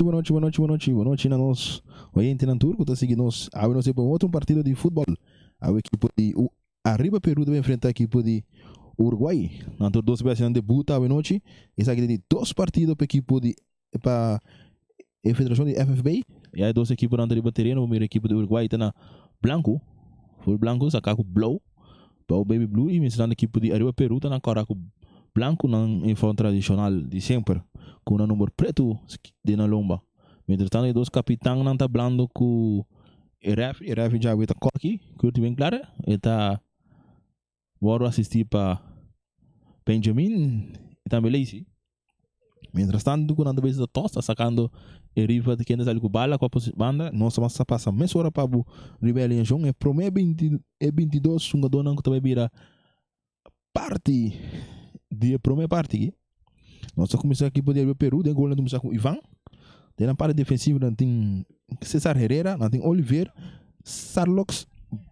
boa noite na nós. Oyente na turco, tá seguindo nós. A nós é para outro partido de futebol. A equipe de Arriba Peru deve enfrentar a equipe de Uruguai. Na turco, dois vezes debuta a noite. Essa aqui de dois partidos para a equipe de para a Federação de FFB. E aí duas equipes na Arriba Terreno, a primeira equipe de Uruguai está na Blanco, full Blanco, saca com Blue, para o Baby Blue, e a equipe de Arriba Peru está na cara com Blanco, na uniforme tradicional de sempre, com o número preto de na lomba. Entretanto, os dois capitães estão tablando com o RF já está aqui, curte bem claro, e está vou assistir para Benjamin e também Lacey. Mientras tanto, quando a vez da tosta sacando e riva de quem está ali com bala com a banda, nós vamos passar meia hora para o rebelião. É pro meio 22, um gadão que também vira parte de primeira parte aqui. Nós vamos começar aqui para o Peru, tem gol de começar com Ivan. Tem na parte defensiva, não tem César Herrera, não tem Oliver, Sarlox,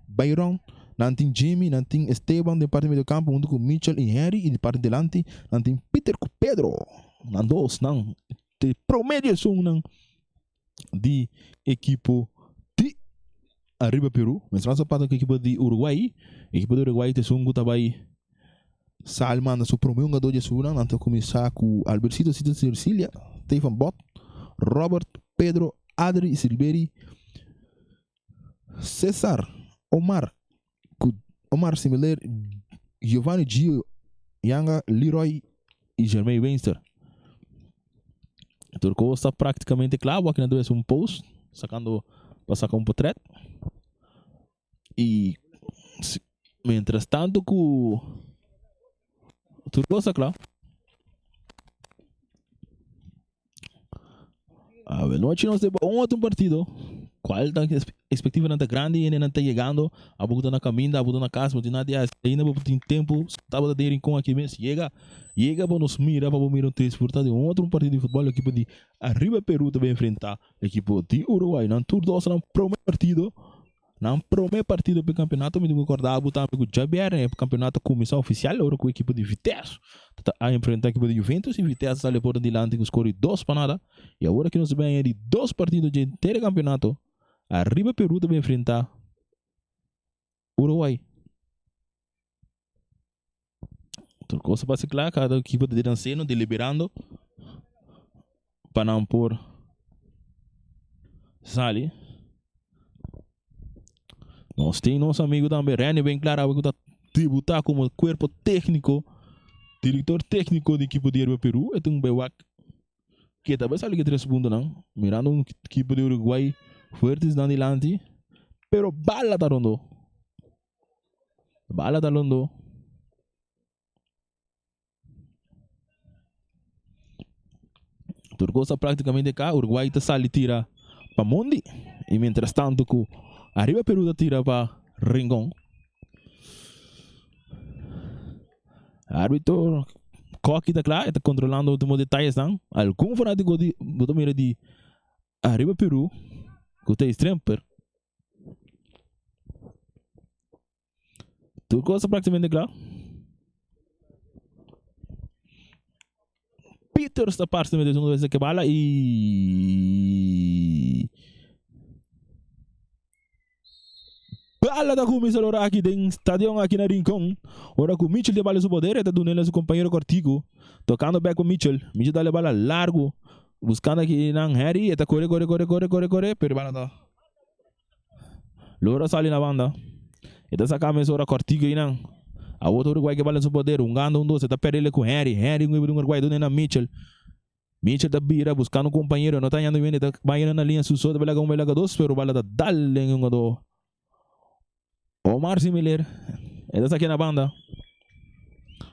Byron, não tem Jimmy, não tem Esteban, de parte do meio campo, junto com Mitchell e Henry, e de parte delante, não tem Peter com Pedro. Não dois, não. De promédio são não de equipe de Arriba Peru. Mas nós para a equipe de Uruguai. A equipe de Uruguai tem um também. Salman na sua primeira jogador de sua, não começar com Albercito Cecília, Stefan Bot, Robert, Pedro, Adri Silveri, César, Omar Similar, Giovanni Gio, Yanga, Leroy e Jermaine Weinster. Turco está praticamente claro, aqui na deve ser um post, sacando para sacar um portrait. E mientras tanto que o Turco está claro. A ver, nós temos um outro partido. Qual é a expectativa não está grande e não está chegando. A boca na caminho, a boca na casa, mas nada ainda tem tempo. Estava a ter com aqui mesmo. Chega para nos mirar, para mirar um texto. Portanto, um outro partido de futebol, a equipe de Arriba Peru também enfrentar a equipe de Uruguai. Não tudo doce, não primeiro partido. Não primeiro partido para o campeonato. Me digo acordar, botar com o Javier, né? Para o campeonato comissão oficial, agora com a equipe de Vitesse. A enfrentar a equipe de Juventus e Vitesse sale por delante com escolhe 2 para nada. E agora que nós vemos de 2 partidos de inteiro campeonato. Arriba Peru também enfrentar Uruguai. Outra coisa para ser claro, cada equipe de dançando, deliberando para não pôr sale. Nós temos nosso amigo também, René, bem claro, que está debutar como corpo técnico, diretor técnico da equipe de Arriba Peru. É um bewak que talvez ali que 3 segundos não, mirando uma equipe de Uruguai fuertes na delante, pero bala da rondo. Turco está praticamente cá, Uruguai está sali tira para Mondi, e mientras tanto que Arriba Peru está tira para Rincón. Árbitro Coqui está claro, está controlando os últimos detalhes, não? Algum fanático de Arriba Peru que tem Stremper. Tu gosta praticamente claro. Peter está parte de uma vez que bala e bala da começar aqui dentro estádio aqui na Rincón. Ora com Mitchell de bala seu poder, está do nele seu companheiro Cortigo, tocando back com Mitchell dá a bala largo. Buscando aqui na Harry, está corre, pero bala da. Lora sale na banda. Está sacando a hora Cortigo aí não. A outra Uruguai que bala no poder, gando dois, está perdendo com Harry, um Uruguai do na Mitchell. Mitchell está bira buscando um companheiro, não está indo bem, está baiano na linha sussurra, bela com bela dois, pero bala da dale em do. Omar Similar. Está aqui na banda.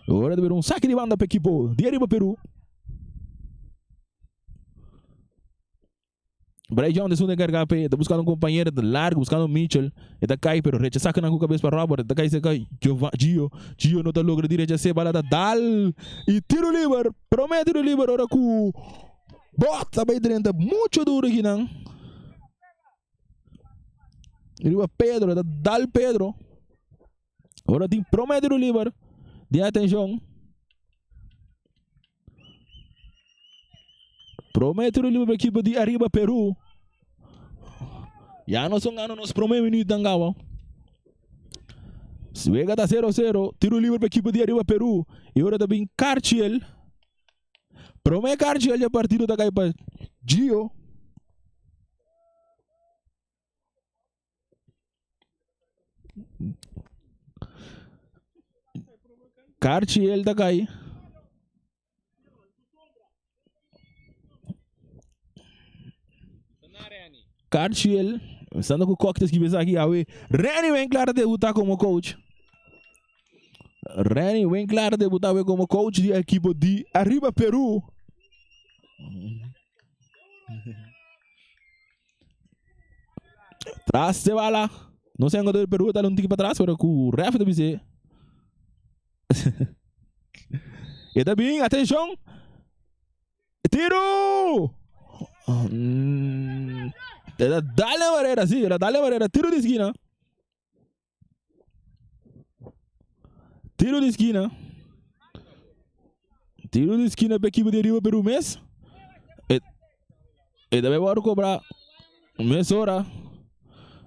Agora de ver um saque de banda para a equipe de Arriba Peru. Bray John desce de carregar, está buscando um companheiro de largo, buscando um Mitchell, está cai, pero rechaça na cabeça para Robert, está cai, se cai, Gio não está logra direita, se bala da dal, e tiro livre, promete tiro livre, ora com bota bem dentro, muito duro aqui não. Ele vai Pedro, da dal Pedro, ora tem promete tiro livre, de atenção. Promete tiro livre para a equipe de Arriba Peru. Já não são nos primeiros minutos da Angawa. Vega está 0-0. Tiro livre para a equipe de Arriba Peru. E agora também Cartiel. Promete Cartiel a partida da Caipa Gio. Cartiel da Cai. Cartiel. Estando com o coquetel que pensa aqui. Reni vem claro debutar como coach. Reni vem claro debutar como coach da equipe de Arriba Peru. Traz se bala. Não sei onde o Peru está um tique para trás, mas o ref deve ser. E também, atenção. Tiro! Era Dale Barreira, sim, era Dale Barreira. Tiro de esquina. Tiro de esquina. Tiro de esquina para a equipe de Arriba Peru mês. E também vai cobrar. Mês hora.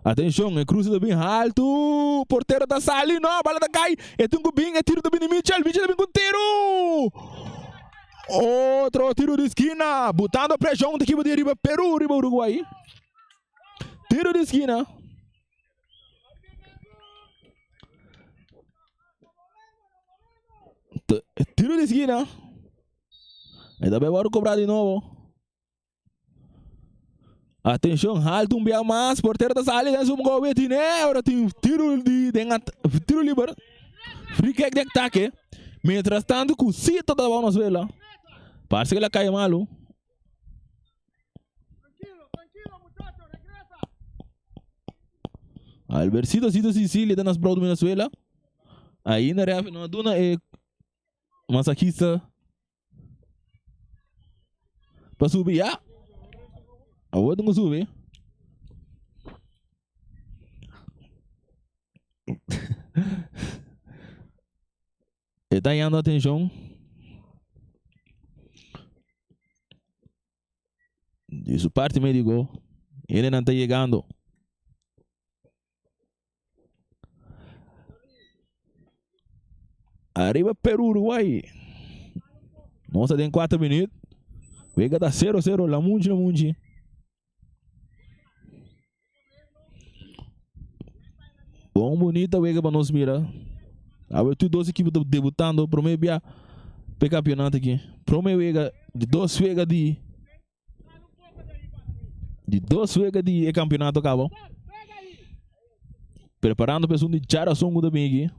Atenção, é cruza bem alto. Porteiro da sali, não, a bola da cai. É tungo bem, é tiro também de Mitchell. Mitchell também com tiro. Outro tiro de esquina. Botando a pressão da equipe de Arriba Peru, Arriba Uruguai. Tiro de esquina. Tiro de esquina. E também vai cobrar de novo. Atenção, alto um bem mais, porteiro da sala, tem um gol bem, né? Agora tem tiro tiro livre, free kick de ataque. Mientras tanto, com o Cito da bola na vela. Parece que ele cai malo. Albercito Sicília está nas provas do Venezuela. Aí na real, não duna é massacista. Para subir, já. A outra não sube. Ele está dando atenção. Isso parte me ligou. Ele não está chegando. Arriba Peru, Uruguai. Nossa, tem 4 minutos. Vega está 0-0. La Munchi. Bom, bonita, Vega para nós mirar. Agora, tu 12 equipes debutando. Prometo para campeonato aqui. Prometo Vega de 2 Vega de 2 Vega de campeonato acabou. Preparando para de Chara Songo também aqui.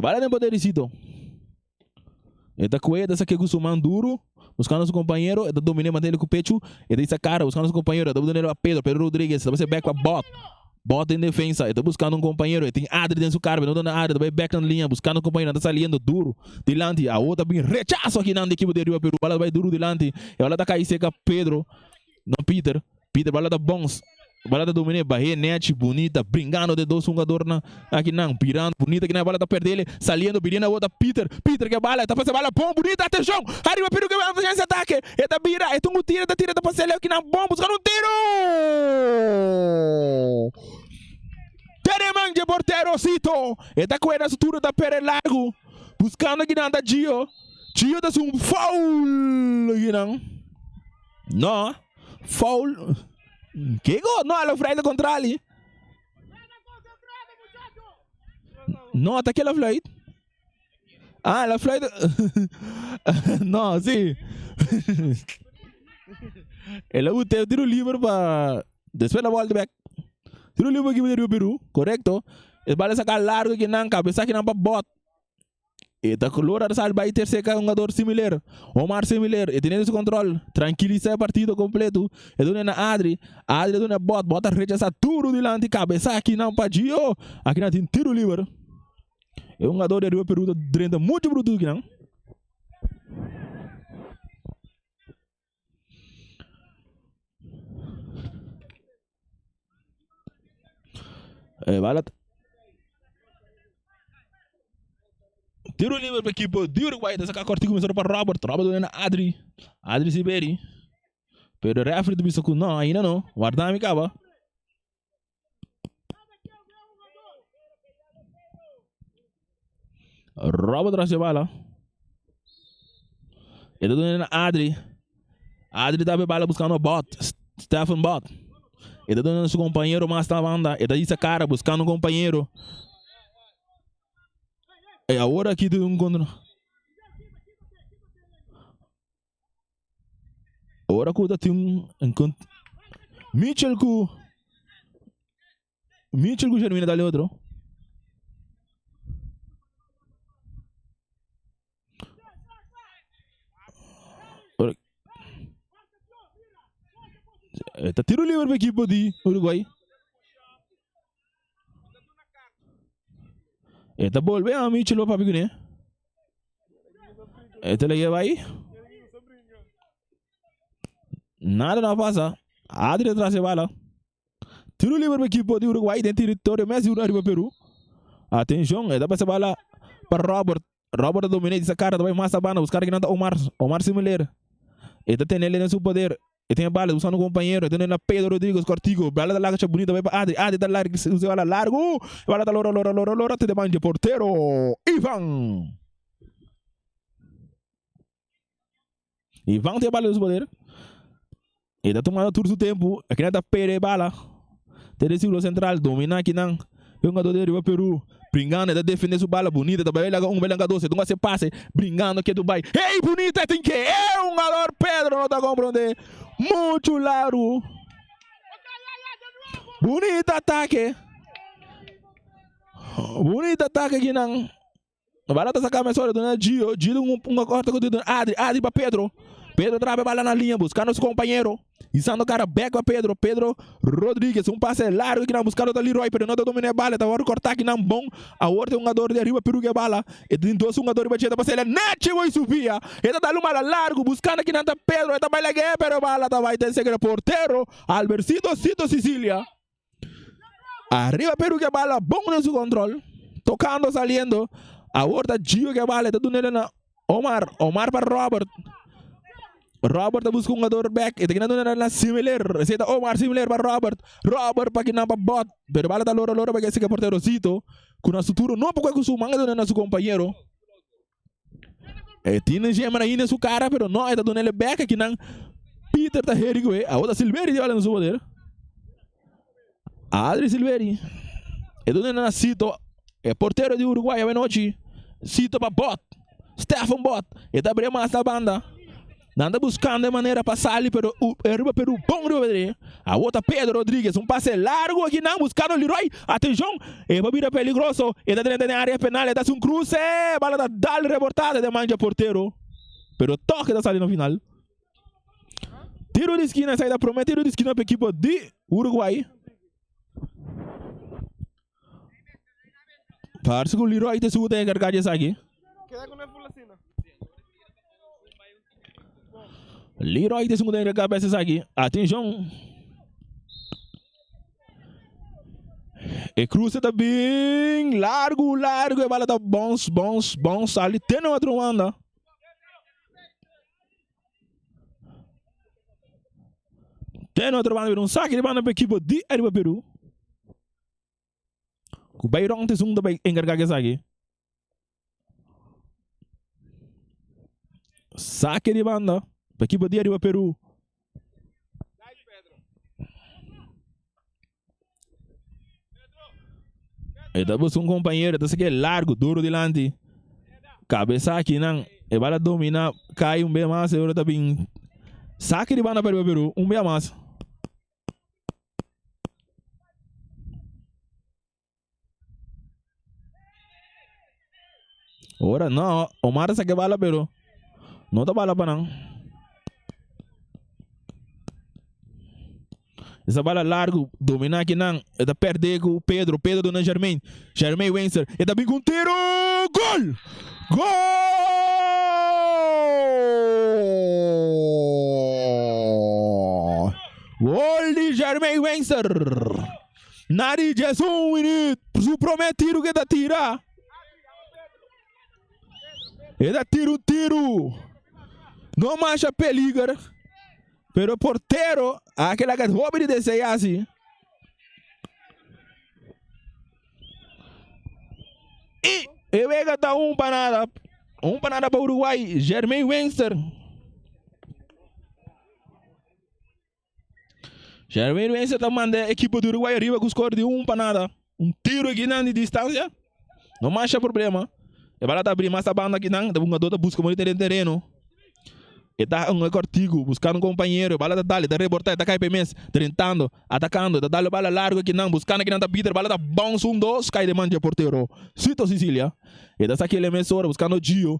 Vale nem poder decidir. Está com ele, essa que é duro. Buscando seu companheiro, está dominando ele com o pecho. Ele está cara, buscando seu companheiro. Está dando ele a Pedro Rodrigues. Está você back para bot. Bota em defesa. Está buscando um companheiro. Tem Adri dentro do carro. Não dá Adri. Está back na linha. Buscando um companheiro. Está saliendo duro. Delante. A outra bem rechaço aqui na equipe de Rio Peru. Ela vai duro delante. E ela está caindo seca Pedro. Não Peter. Peter, ela está bons. Bola da domine, barreira, net, bonita, brincando de 2 jogadores aqui não, pirando, bonita, que na bola tá perdendo ele, saliendo, virando a outra, Peter, que a bola, tá passando a bola, bom, bonita, atenção, arriba, Peru, que vai fazer esse ataque, é da vira, é um tiro, tá passando aqui na bom, buscando um tiro! Tereman de porteiro, Cito, é da coisa, essa turma da Pere Largo, buscando aqui na Gio, Gio tá um foul, aqui não, foul. Que gol? Não, ela freia contra ali. Não, até que ela freia. Ah, ela freia. Não, sim. Ela usa tiro livre para despejar a bola de back. Tiro livre aqui para o Peru, correto? Ele vai sacar largo aqui na cabeça aqui na bot. E tá colorado a salva e terceiro jogador similar. Omar similar. E tem esse controle. Tranquiliza o partido completo. E dona na Adri. Adri dona bota rechaça tudo delante. Cabeça aqui não pode. Aqui não tem tiro livre. É um jogador de Rio Peru. Drenda muito bruto aqui não. Vale. Tiro livre para a equipe de Uruguai. Dessa corte começou para Robert. Robert na Adri. Adri Siberi. Pero o referee disse que não, ainda não. Guarda me acaba. Robert traz a bala. Ele está na Adri. Adri está a bala buscando o bot. Stefan Bot. Ele está dando seu companheiro mais na banda. Ele está cara buscando um companheiro. É a hora que tu encontra. Agora que tu tem um encontro. Mitchell que termina dali outro. Tá tiro livre para a equipe de Uruguai. Tá volve a Mitchell para pegar. Tá leva aí. Nada não passa. Adri atrás a bala. Tiro livre para a equipe de Uruguai dentro do território mais arriba Peru. Atenção, dá para essa bala para Robert. Robert domina essa cara, vai mais a banda, buscar que não está Omar Simuler. Ele tem ele no seu poder. Ele tem a bala, buscando um companheiro. Ele tem na Pedro Rodrigues Cortigo. Bala da larga, bonita, vai para Adri. Adri da larga, usa bala largo. Bala da lora, te demanda porteiro. Ivan tem a bala no seu poder. Ele está tomando todo o tempo. Aqui não está pere bala. Tem o círculo central, domina aqui não. Jogador de Riva Peru. Brincando, ele defende sua bala bonita. Também ele belanga doce. Não se passe. Brincando aqui do Dubai. Ei, bonita, tem que. É um jogador Pedro, não está compreendendo. Muito largo. Bonito ataque. Bonito ataque aqui não. Barata essa cabeça do Gio. Gio uma corta com o Adri para Pedro. Pedro trava a bala na linha, buscando seu companheiro. E sendo o cara back para Pedro. Pedro Rodrigues, um passe largo que não buscando o Leroy, pero não domina a bala. Tá hora cortar aqui não bom. A hora tem um jogador de arriba, Peru que a bala. E tem dois jogadores de batida para ser net vai subir. Ele tá dando uma largo, buscando aqui não tá Pedro. Ele tá baila que pero bala tá vai ter segredo porteiro. Albercito Sicília. Arriba Peru que a bala, bom no seu controle. Tocando, saliendo. A hora Gio que a bala, tá dando na Omar para Robert. Robert busca um jogador back. Ele está dando na similar. Receita Omar similar para Robert. Robert para que não para bot. Pero bala da lora para que esse porteiro cito. Com nosso turno não porque o manga dando na seu companheiro. Tinha gema aí na sua cara, pero não está dando ele back aqui não. Peter tá herigo a outra Silveri de olha no seu poder. Adri Silveri. Ele dando na cito. Porteiro de Uruguai a noite. Cito para bot. Stefan Bot. Ele está abrindo mais da banda. Nada buscando de maneira para sair, pero Riva Peru, bom Riva. A outra Pedro Rodrigues, um passe largo aqui não, buscando o Leroy. Atenção, é para vir peligroso. Ele está dentro da área penal, ele dá um cruze, bala da dal reportada de manja porteiro. Pero toque da saída no final. Tiro de esquina, saída promete, tiro de esquina para a equipe de Uruguai. Parece que o Leroy tem segunda encargada disso aqui. Leroy tem segunda cabeça aqui. Atenção. E cruza tá bem largo. E bala tá bons. Ali tem outro anda. Um saque de banda para a equipe de Riva Peru. O Bayron tem segunda encargada aqui. Saque de banda. Para a equipe de Riva Peru. Ele tá buscando um companheiro, tá aqui largo, duro delante. Cabeça aqui, não. Ele vai dominar, cai um bem mais, agora tá bem. Saque de banda para Riva Peru, um bem mais. Ora não, Omar saque bala, pero não tá bala para não. Essa bala largo, dominar aqui não. Ele tá perder com o Pedro dona Germain Wenser. Ele tá bem com um tiro. Gol! Gol de Germain Wenser. Nari Jesus, seu prometido que tá tira. Ele tira um tiro. Não marcha peligro. Pero o porteiro, aquele que rouba de descer assim. E ele tá para o Uruguai, Jermaine Wenster. Jermaine Wenster tá mandando a equipe do Uruguai arriba com o score de 1-0. Um tiro aqui na distância. Não marcha problema. E vai lá abrir mais a banda aqui não, o jogador busca muito terreno. E tá um cortigo, buscando um companheiro, bala da dali, da rebortar, tá cai PMS, tentando, atacando, da dali bala largo aqui não, buscando aqui não tá Peter, bala da bounce 1-2, cai de mancha porteiro. Cito Sicília. E da aquele emissora, buscando Gio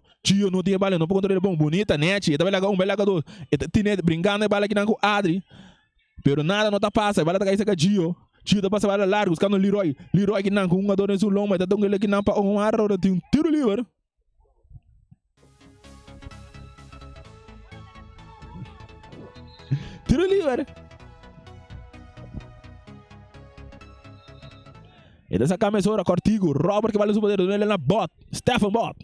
não tinha bala, não pode controlar bom, bonita, net, e tá bela um, bela dois, e tá brincando bala aqui não com Adri. Pero nada não tá passa, bala da cai seca Gio tá passa bala largo, buscando Leroy aqui não com um ador em seu lomba, tá dando ele aqui não para um arro, tem um tiro livre. Tiro livre. E dessa camisa cortigo, Robert que vale o poder, ele na bot, Stefan Bot.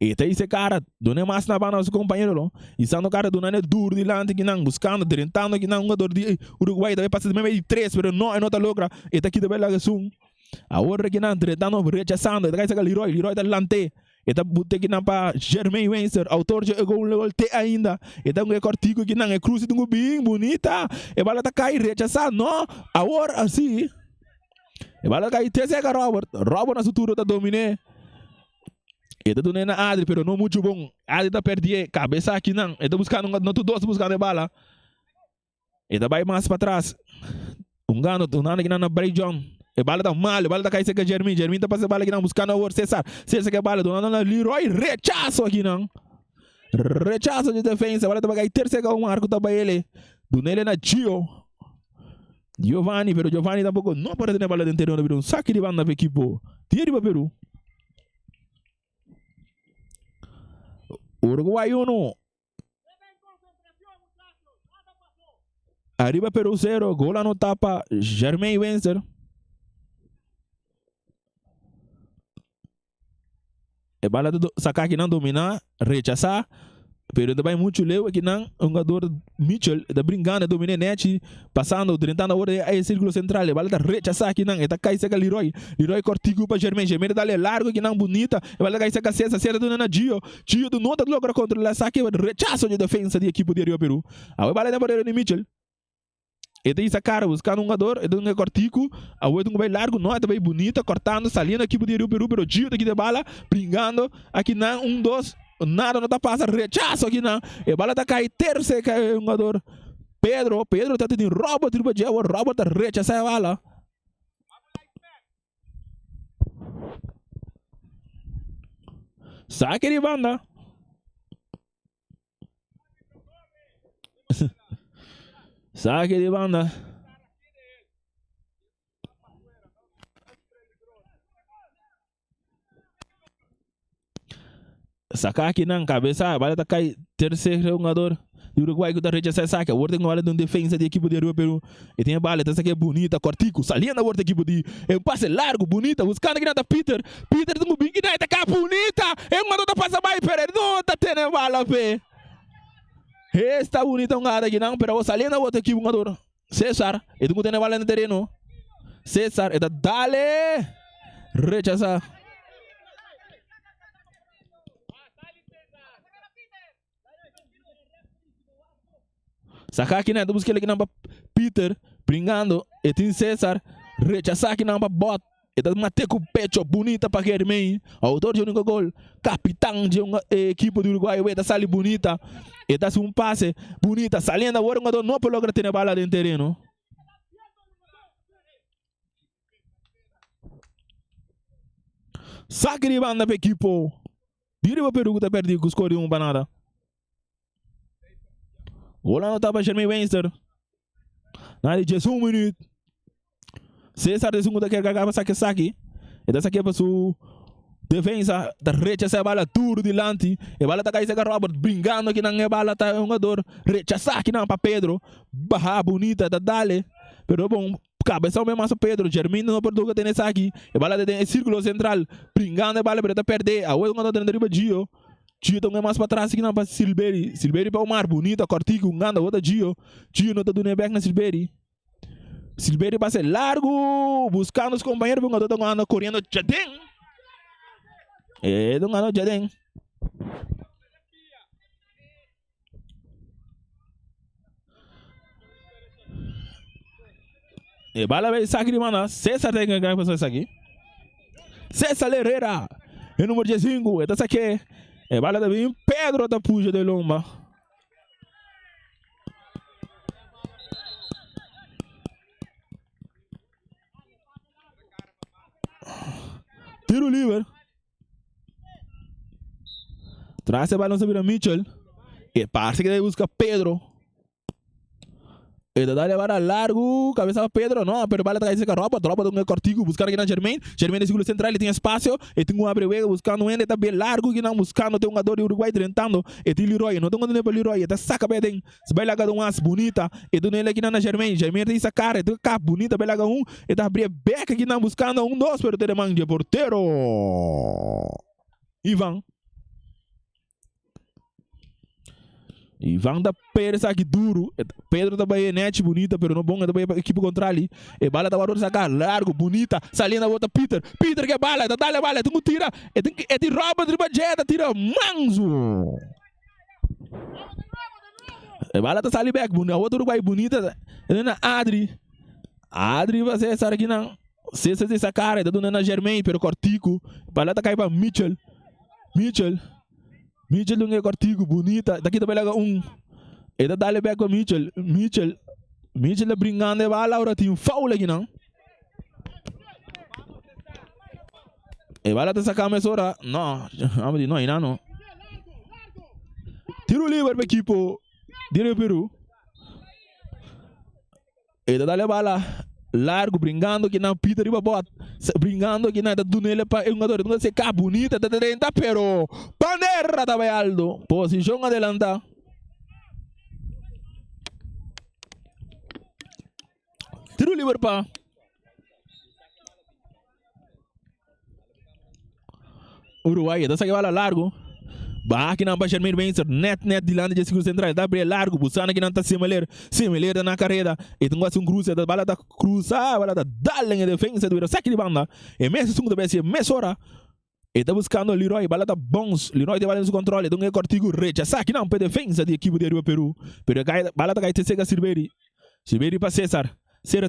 E tem esse cara, dona mais na banda do companheiro, e sendo cara do nane duro de lante que não buscando, tentando que não um jogador de Uruguai também passa de meio de 3, mas não tá logra. E tá aqui também lá que sum. A outra que não tentando rechaçando, e tá esse Leroy tá lante. E tá botando aqui para Jermaine Wenster, autor de gol T ainda. E tá um cortigo que não é cruz de um bem bonita. E vai lá tá cair rechaçando, não? Agora assim. E vai lá cair terceira Robert na sutura tá dominé. E tá dando na Adri, pero não muito bom. Adri tá perdendo cabeça aqui não. E tá buscando não tu dois buscando a bala. E tá vai mais para trás. Gano que não na Bray John. E bala tá mal, bala tá caindo seca Jermin tá passando bala aqui não, buscando o César que é bala, dona Leroy, rechaço aqui não. Rechaço de defesa, bala tá vai cair terceira um arco tá para ele. Do nele na Giovanni, pero Giovanni tampouco não pode ter bala dentro do Peru, saque de banda para equipe. Tira para Peru. Uruguai 1. Arriba Peru 0, gol no tapa, Jermaine Wenster. E bala sacar que não dominar, rechaçar, pero também muito leu que não, um jogador Mitchell, da brincando, domina net, passando, tentando a hora aí círculo central, e bala da rechaçar que não, e tá cai seca Leroy cortigo para Germain dá largo que não bonita, e bala cai seca César do na Gio do não tá logra controlar saque, rechaço de defesa de equipe de Rio Peru. A bala da barreira de Mitchell. E tem essa cara buscando um jogador, e um cortico, a outra vai largo, não, também bonita, cortando, salindo aqui pro Rio Peru, pero Gio daqui de bala, brincando, aqui não, 1-2, nada não tá passando, rechaço aqui não, e bala tá cai terceiro, cai um jogador, Pedro tá tendo Robert, Robert tá rechaçando a bala. Saque de banda. Saque de banda. Sacar aqui na cabeça, a bala tá cai terceiro jogador do Uruguai que tá rechaçando saque. A outra tem uma de defesa de equipe de Rio Peru. E tem a bala, essa aqui é bonita, cortico, saliendo a outra equipe de um passe largo, bonita, buscando aqui na Peter tem um bing na cá bonita. É uma outra passa mais não tá tendo bala pé. Esta bonita um cara aqui não, pero saliendo a outra equipe jogador. César, e tu tem bala no terreno. César, e tá dale. Rechaça. Sacar aqui né, tu busca aqui não para Peter, brincando, e tem César, rechaçar aqui não para Bot. E tá matei com o pecho bonita para Germain, autor de um gol, capitão de uma equipe do Uruguai, e tá sali bonita, e tá um passe bonita, saliendo agora um jogador não pode lograr ter bala dentro do terreno. Saque de banda para equipe. Direito para Peru que tá perdido com o score de 1-0. Gol não tá para Jermaine Wenster. Na de 1 minuto. César de segundo que acaba saque. E dessa aqui é para sua defesa da rechaça a bala duro de lante. E bala tá caindo Robert brincando aqui na bala tá um jogador rechaçar aqui não para Pedro. Barra bonita da dale. Pero bom, cabeça o mesmo Pedro, Germino não pode ter nessa aqui. E bala tem círculo central, brincando a bala para perder. A outra não tá dentro de Gio. Gio também mais para trás aqui não para Silberi. Silberi para o mar bonita, cortico, anda outra Gio. Gio não está dando back na Silberi. Silberi passa largo, buscando os companheiros, porque eu estou andando correndo Jadem. Estou andando Jadem. E bala vai saque de mana. César tem que ganhar pessoas aqui. César Herrera. E número 15. Está aqui. E bala também. Pedro da puja de lomba. Tiro livre. Traz a bola sobre Mitchell. E parece que deve buscar Pedro. E dá levar a largo, cabeça para Pedro, não, pero bala está com a roupa de um cortico, buscar aqui na Germain de segundo central, ele tem espaço, e tem um abre-vega buscando ele, está bem largo, que não buscando, tem um jogador de Uruguai tentando, e tem Leroy, não tem um para Leroy, está saca bem, se vai lá com umas bonita, e do nele aqui na Germain tem essa cara, tem capa bonita, vai lá com e está abrir beca aqui não buscando, dois, pero tem demanda de porteiro. Ivan da Pérez aqui duro. Pedro também é net bonita, pero não bom é também equipe contra ali. E bala da valor sacar largo, bonita. Salindo a volta Peter. Peter que bala, dá a bala, tem que tirar. É de rouba de bajeta, tira manso. E bala tá sali back, bonita. A outra Uruguai bonita. É na Adri. Adri vai ser essa aqui não. Se essa cara, tá dando na Germain, pero cortico. Bala tá caindo para Mitchell. Mitchell não é cortico, bonita. Daqui também lá um. Ele dá back com Mitchell. Mitchell é brincando e vai lá, agora tem um foul aqui não. E vai lá, tá sacando essa hora. Não, não. Tiro livre para a equipe de Peru. Ele dá a bala largo, brincando que não Peter iba bot, brincando que não do nele para um jogador, não sei cá bonita, tá dentro, pero panera tá bem alto, posição adelanta. Tiro livre para Uruguai, tá saindo bala largo. Bah, que não vai Germain vencer, net de landa de segundo central, dá bem largo, buscando que não tá similar na carreira, e tem quase um cruze, da bala da cruzar, a bala da darling em defesa, do saque de banda, e mesmo segundo vez, mesora, e tá buscando o Leroy, bala da bons, Leroy tem bala no controle, então é cortigo recha, saque não, para defesa de equipe de Peru, pero bala da cai te cega Silveri para César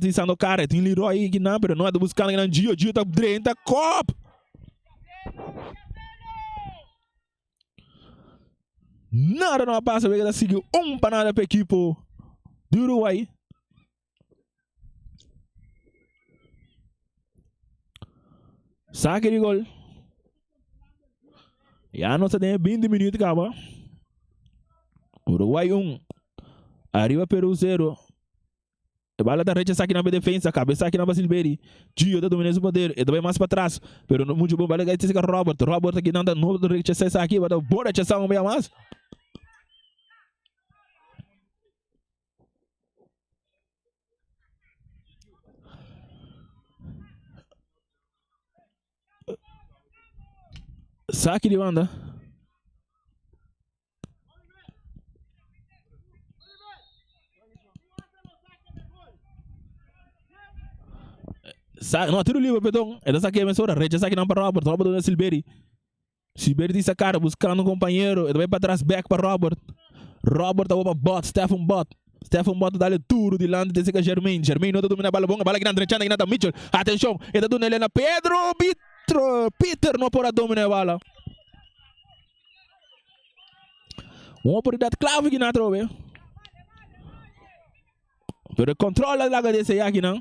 tem sendo cara, tem Leroy que não, pero não é buscando que não, Gio tá dentro, cop! Nada não passa, porque seguiu panada para a equipe do Uruguai. Saque de gol. Já não se tem 20 minutos, acaba. Uruguai 1. Arriba Peru 0. A bala da rede saque na defesa, cabeça aqui na Silberi. Gio da dominância do poder, e também mais para trás. Pero muito bom, bala que tem Robert. Robert aqui não dá novo rede saque aqui, vai dar boa rede saque um mais. Saque de banda. Não, tiro livre, perdão. Ele saque a emissora, recha saque não para Robert. Robert do Silberi. Silberi disse a cara, buscando um companheiro. Ele vai para trás, back para Robert. Robert tá para Bot, Stephen Bot dá-lhe tudo de lado desse que é Germain. Germain não domina a bola bonga, bala grande, recha na Mitchell. Atenção, ele tá nele na Pedro. Peter não pode dominar a bola. Uma oportunidade clave que não trouxe. Pero controla a desse aqui não.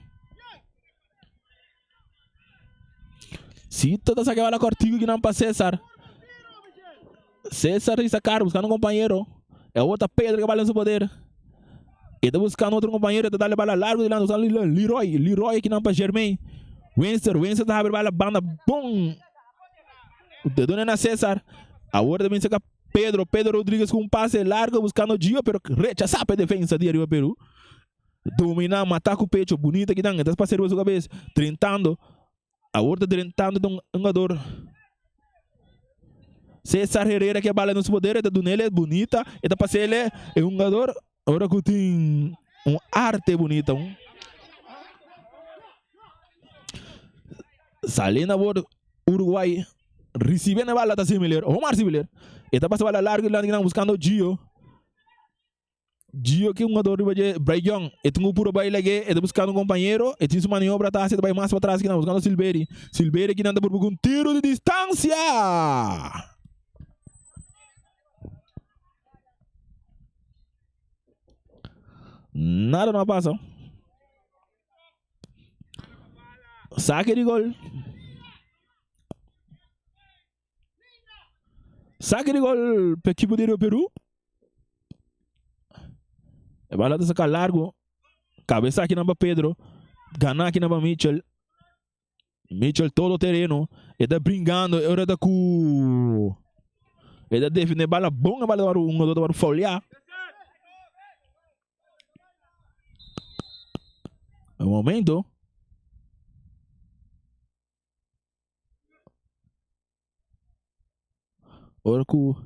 Se toda essa bola cortigo que não para César. César e sacar buscando um companheiro. É outra Pedro que balança o poder. E tá buscando outro companheiro, tá dando bala largo de lá, usando Leroy que não para Germain. Winston tá abrindo bala banda bom. O dedo é na César. A outra também saca Pedro Rodrigues com um passe largo buscando o Gio, pero rechaça a defesa de Arriba Peru. Dominar, matar com o pecho, bonita que dá, tá passando sua cabeça, tentando. A outra tentando de um jogador. César Herrera que bala nos poder, do nele é bonita, eta para ele é um jogador, agora que tem arte bonita, Saliendo por Uruguay, reciben a bala similar, Omar similar. Esta pasa bala larga y buscando Gio. Gio que é um jogador de Brian, um puro baile que está buscando companheiro, e tem sua maniobra tá se vai mais para trás que não buscando Silveri. Silveri que anda por um tiro de distância. Nada não passa. Saque de gol. Saque de gol para a equipe do Peru. A bola está sacar largo. Cabeça aqui na Pedro. Gana aqui na Mitchell. Mitchell todo o terreno. Ele está brincando. Ele está com... Ele está defendendo a bola bom. A bola para folhear. Um momento. Orco.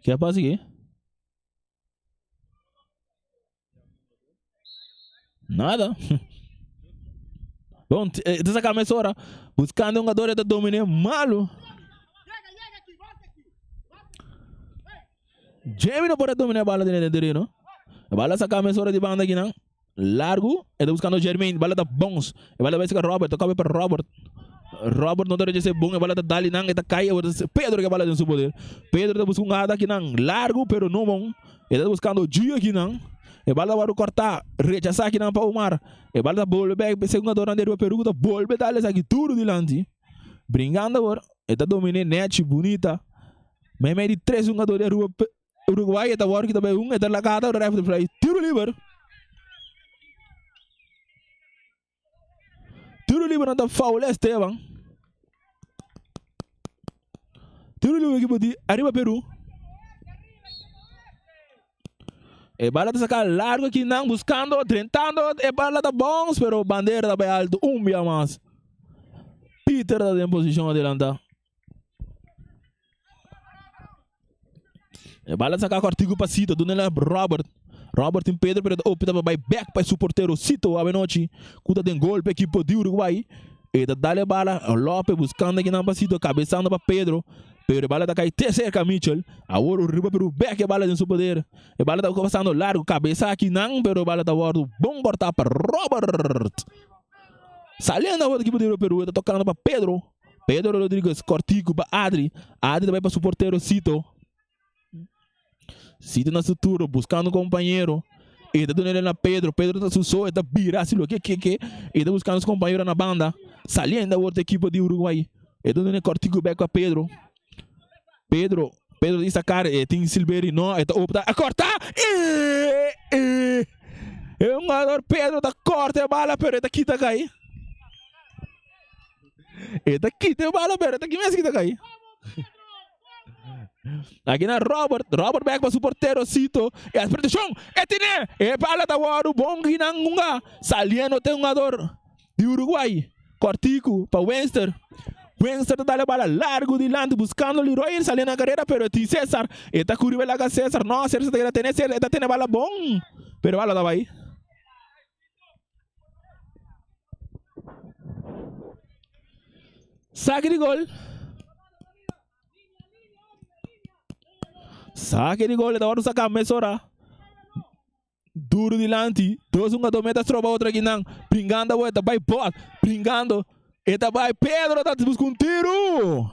Que passa aqui? Nada. Bom, dessa cabeça hora, buscando um jogador de domínio malo. Jamie não pode dominar a bola dele, não? A bola essa cabeça hora de banda aqui, não? Largo, ele buscando o Jermaine, a bola tá bons. A bola vai ser Robert, toca para Robert. Robert não deve ser bom, a bola tá dali, não, está cai. Pedro que a bola tem seu poder. Pedro está buscando nada aqui, não. Largo, pero não bom. Ele está buscando o Gio aqui, não. A bola vai cortar, rechaçar aqui, não, para o mar. A bola tá volver, segundo a dona Peru, tá volver, dali, aqui tudo de lante. Brincando agora, ele está dominando, net, bonita. Mas meio de 3 jogadores de rua. Uruguai está agora que também está lagada, o ref de tiro livre. Tiro livre não está foul, Esteban. Tiro livre equipe de Arriba Peru. E bala está sacando largo aqui, não, buscando, tentando, e bala está bom, pero bandeira está bem alto, dia mais. Peter está em posição adelante. A bola saca cortigo para Cito, do nela Robert. Robert em Pedro, pero opta para back para suportero Cito a noite. Cuida de gol para a equipe de Uruguai. E da dale bala, Lopes buscando aqui na Cito, cabeçando para Pedro. Pero a bola está caindo até cerca Mitchell. Agora o Riba Peru back a bola em seu poder. A bola está passando largo, cabeça aqui não, pero a bola está agora bom cortar para Robert. Saliendo a equipe de Peru, está tocando para Pedro. Pedro Rodrigues, cortigo para Adri. Adri vai para suportero Cito. Cito na estrutura, buscando um companheiro. Ele está dando ele na Pedro. Pedro está sussou, está virando que. Ele está buscando os companheiros na banda. Saliendo a outra equipe de Uruguai. Ele está dando cortigo back para Pedro. Pedro diz a cara, tem Silveri, não, ele está optando a cortar. É um jogador, Pedro está corta a bala, pero ele está quita cair. Ele está quita a bala, pero ele está aqui mesmo quita cair. Aqui na Robert back para suportero Cito. E a proteção, Etine, e bala da Waru, bom que não nunca. Saliendo tem um jogador de Uruguai, cortico para Wenster. Wenster dá a bola largo de lado, buscando Leroy, saliendo na carreira, pero tem César. Está curva lá com César, não, César está tendo bala bom, pero bala da vai. Saque de gol. Saque de gol, agora saca a mesora. Duro de lante, 2-1 metas trova outra aqui não. Pringando a outra, vai bot, pringando. Eta vai Pedro, tá buscando um tiro.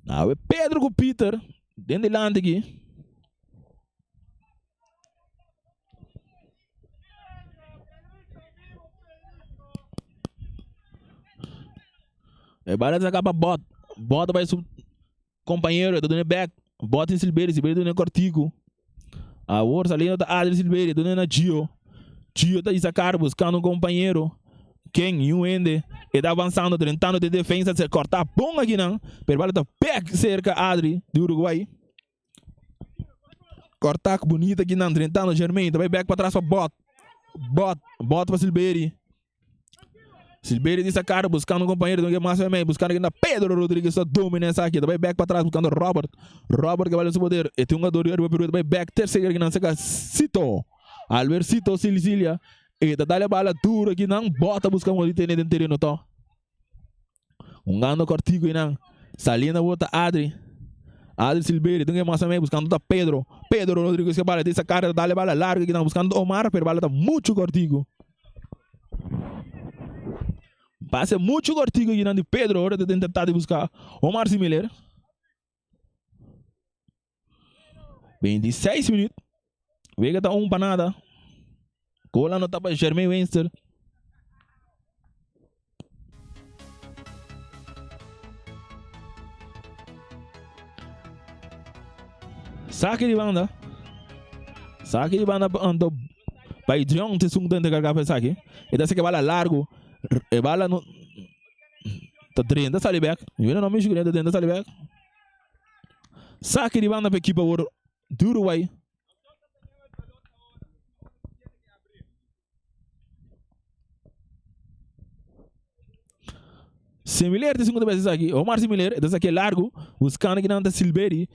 Não, é Pedro com Peter. Dentro de lante aqui. É barato sacar para bot. Bota vai seu companheiro, é do back. Bota em Silveira do cortico. A outra ali da Adri Silveira, do Gio. Gio está sacar buscando um companheiro. Quem? E o Ende. Ele está avançando, tentando de defesa, se cortar bom aqui não. Pero bala está back cerca Adri, do Uruguai. Cortar bonita aqui não, tentando Germain, também back para trás para bot para Silberi. Silberi disse a cara, buscando um companheiro, não é mais também, buscando aqui na Pedro Rodrigues, só domina essa aqui, também back para trás, buscando Robert que vale o seu poder, e tem um jogador de Peru, também back, terceiro aqui não, seca Cito, Albercito, Sicilia, e da dá a bala dura aqui não, bota buscando o dentro do terreno, tó. Gando Cortigo e não, Salina bota Adri Silberi, tem que mais também, buscando da Pedro Rodrigues, que bala, dessa cara, dá a bala larga aqui não, buscando Omar, pero bala está muito Cortigo. Passa muito Cortigo aqui de Pedro, hora de tentar de buscar Omar Similar. 26 minutos. Vega está para nada. Cola não está para Germain Wenster. Saque de banda ando para Idrion te sung dentro de carregar para saque. E dessa que bala largo. E bala no tá dentro da Salibek. Eu não me julgo dentro da Salibek. Saque de banda para a equipa do Uruguai. Similar de segunda vez aqui. Omar Similar, dessa aqui é largo, buscando que não tá Silberi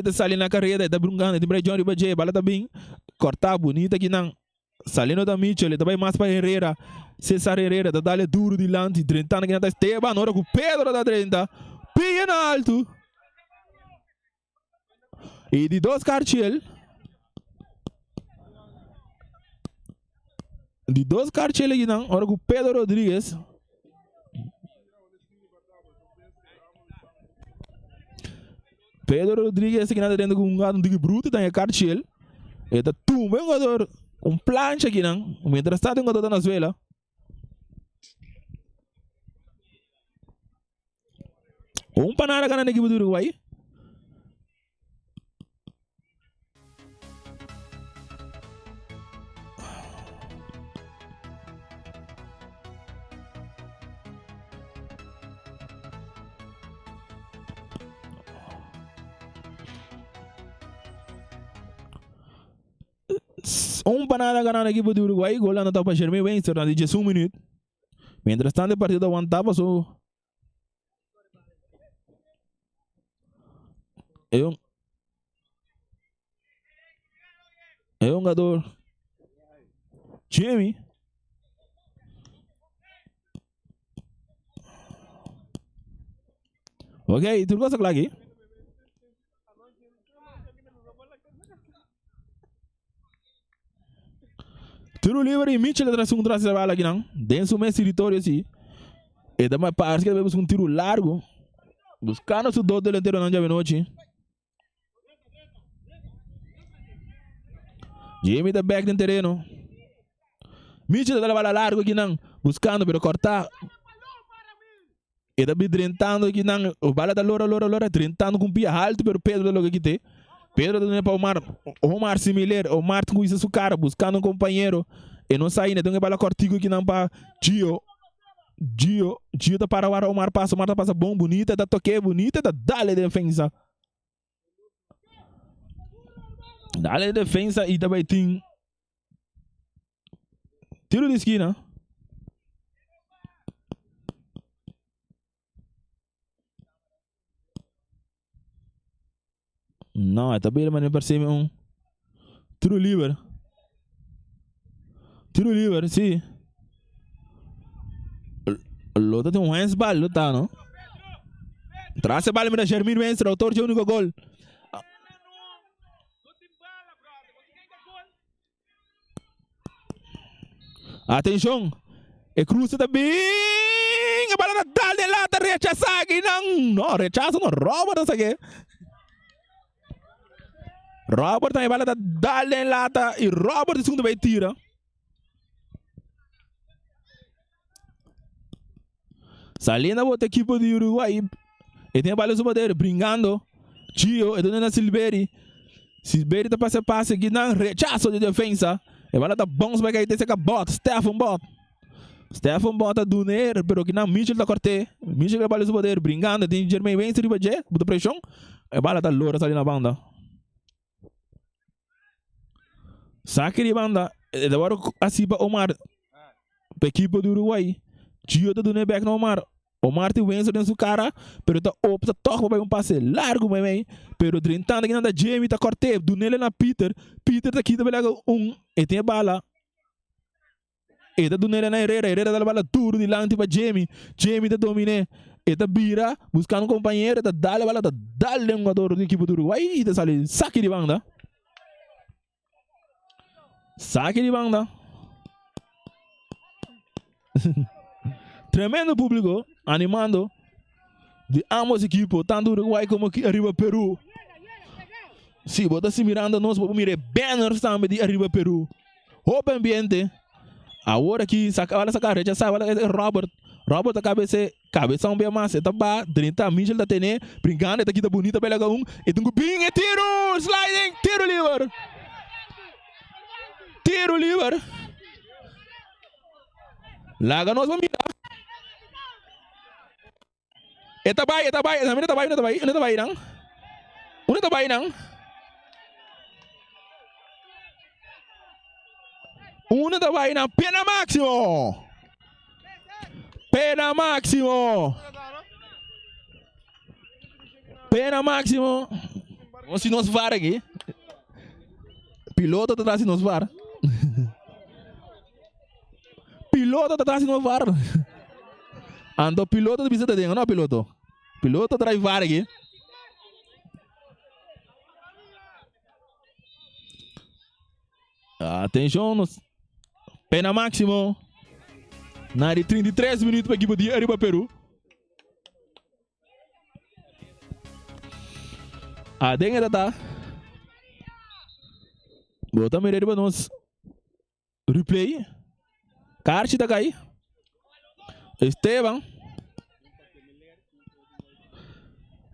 tá saindo na carreira, tá brincando, tem John Ribaje, bala tá bem, cortar bonita que não. Salino da Mitchell, ele também mais para Herrera. César Herrera, da dale duro de lante, 30 anos que não está Esteban, hora com o Pedro da 30. Pia na alto. E de dois Cartiel. Aqui não, hora com o Pedro Rodrigues. Pedro Rodrigues aqui não dentro com um gato de bruto, tem a Cartiel. E tá tumba um jogador. Plancha aqui não. Mientras está um jogador da Venezuela. Panada ganhando a equipe do Uruguai. Panada ganhando a equipe do Uruguai. Gol não está para Germain Wenster na 11 minutos. Mientras tanto, a partida aguantava só. É um jogador. Jamie. Ok, tu gosta aqui? Tiro livre e Mitchell atrás um traço de bala aqui não. Dentro do meu território assim. E também parece que devemos um tiro largo. Buscando o do delantero não já vem noite. Jamie da back no terreno. Mitchell da bala largo aqui não. Buscando para cortar. E da drentando aqui não. O bala da lora. Drentando com pia alto pero Pedro da logo aqui tem. Pedro da para Omar Similar. Omar com isso cara buscando um companheiro. E não sai, né? Tem que bala cortigo aqui não para Gio tá para o Omar passa bom, bonita, tá toque bonita, tá dale defensa. Dale defensa e também tem tiro de esquina. Não, é também mas não percebe um tiro livre, sim. Lota tem handsball, lota, não? Traz a bola para Germain Wenster, autor de único gol. Atenção, e cruza também. A bola dá de lata, rechaça aqui, não, rechaça, não, rouba essa aqui. Robert também bala dá de lata e Robert de segundo vai tira. Salina bota a equipe do Uruguai. E tem a bala sobre dele, brincando. Gio, e dona Silberi. Silberi tá passe aqui, não rechaço de defesa. E a bala tá bom, vai cair, tem que bota, Stefan bota do Ner, pero que não, Mitchell tá corte. Mitchell a bala sobre dele, brincando. Tem Germain Wenster, bota pressão. E a bala tá loura, ali na banda. Saque de banda. Agora assim para Omar. Para equipe do Uruguai. Gio tá dando back no Omar. Omar te vence dentro do cara. Pero tá opta toca para um passe largo, mas pero drentando que nada Jamie tá corte. Do nele na Peter. Peter tá aqui tá pega e tem a bala. E tá do nele na Herrera. Herrera dá a bala duro de lá para Jamie. Jamie tá domine. E tá vira buscando um companheiro. Tá dá a bala, tá dá um jogador da equipe do Uruguai. E tá sale saque de banda. Saque de banda. Tremendo público animando de ambos equipos, tanto Uruguai como aqui arriba Peru. Se você se mirando, nós vamos mirar banners também de arriba Peru. O ambiente. Agora aqui, olha essa cara, já sabe, olha Robert. Robert cabeça bem massa, tá bá, 30 Michel da Tene, brincando, tá aqui tá bonita, pega e tem bing, tiro, sliding, tiro livre. Tiro livre. Laga nós vamos mirar. Eta bay, não. Una tá bay não. Pena máximo. Vamos se nos var aqui. Piloto tá atrás de nos var. Ando piloto de visita dentro, não piloto. Piloto traz var aqui. Atenção, pena máximo. Na de 33 minutos para a equipe de Arriba Peru. A dengue tá. Bota mirar para nós. Replay. Carchi tá aí.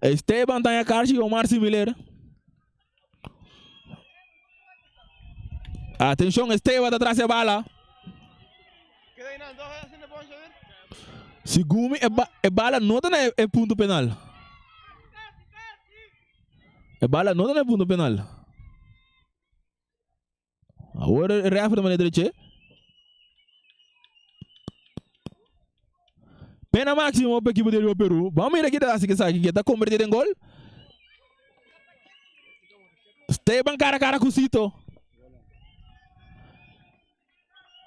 Esteban tá em Carchi e Omar Similar. Atenção, Esteban tá atrás da bala. Segundo é bala não tá é ponto penal. É bala não tá é ponto penal. Agora é refa da maneira direita. Pena máximo para a equipe do Peru. Vamos ver aqui que está convertido em gol. Esteban cara a cara com o Cito.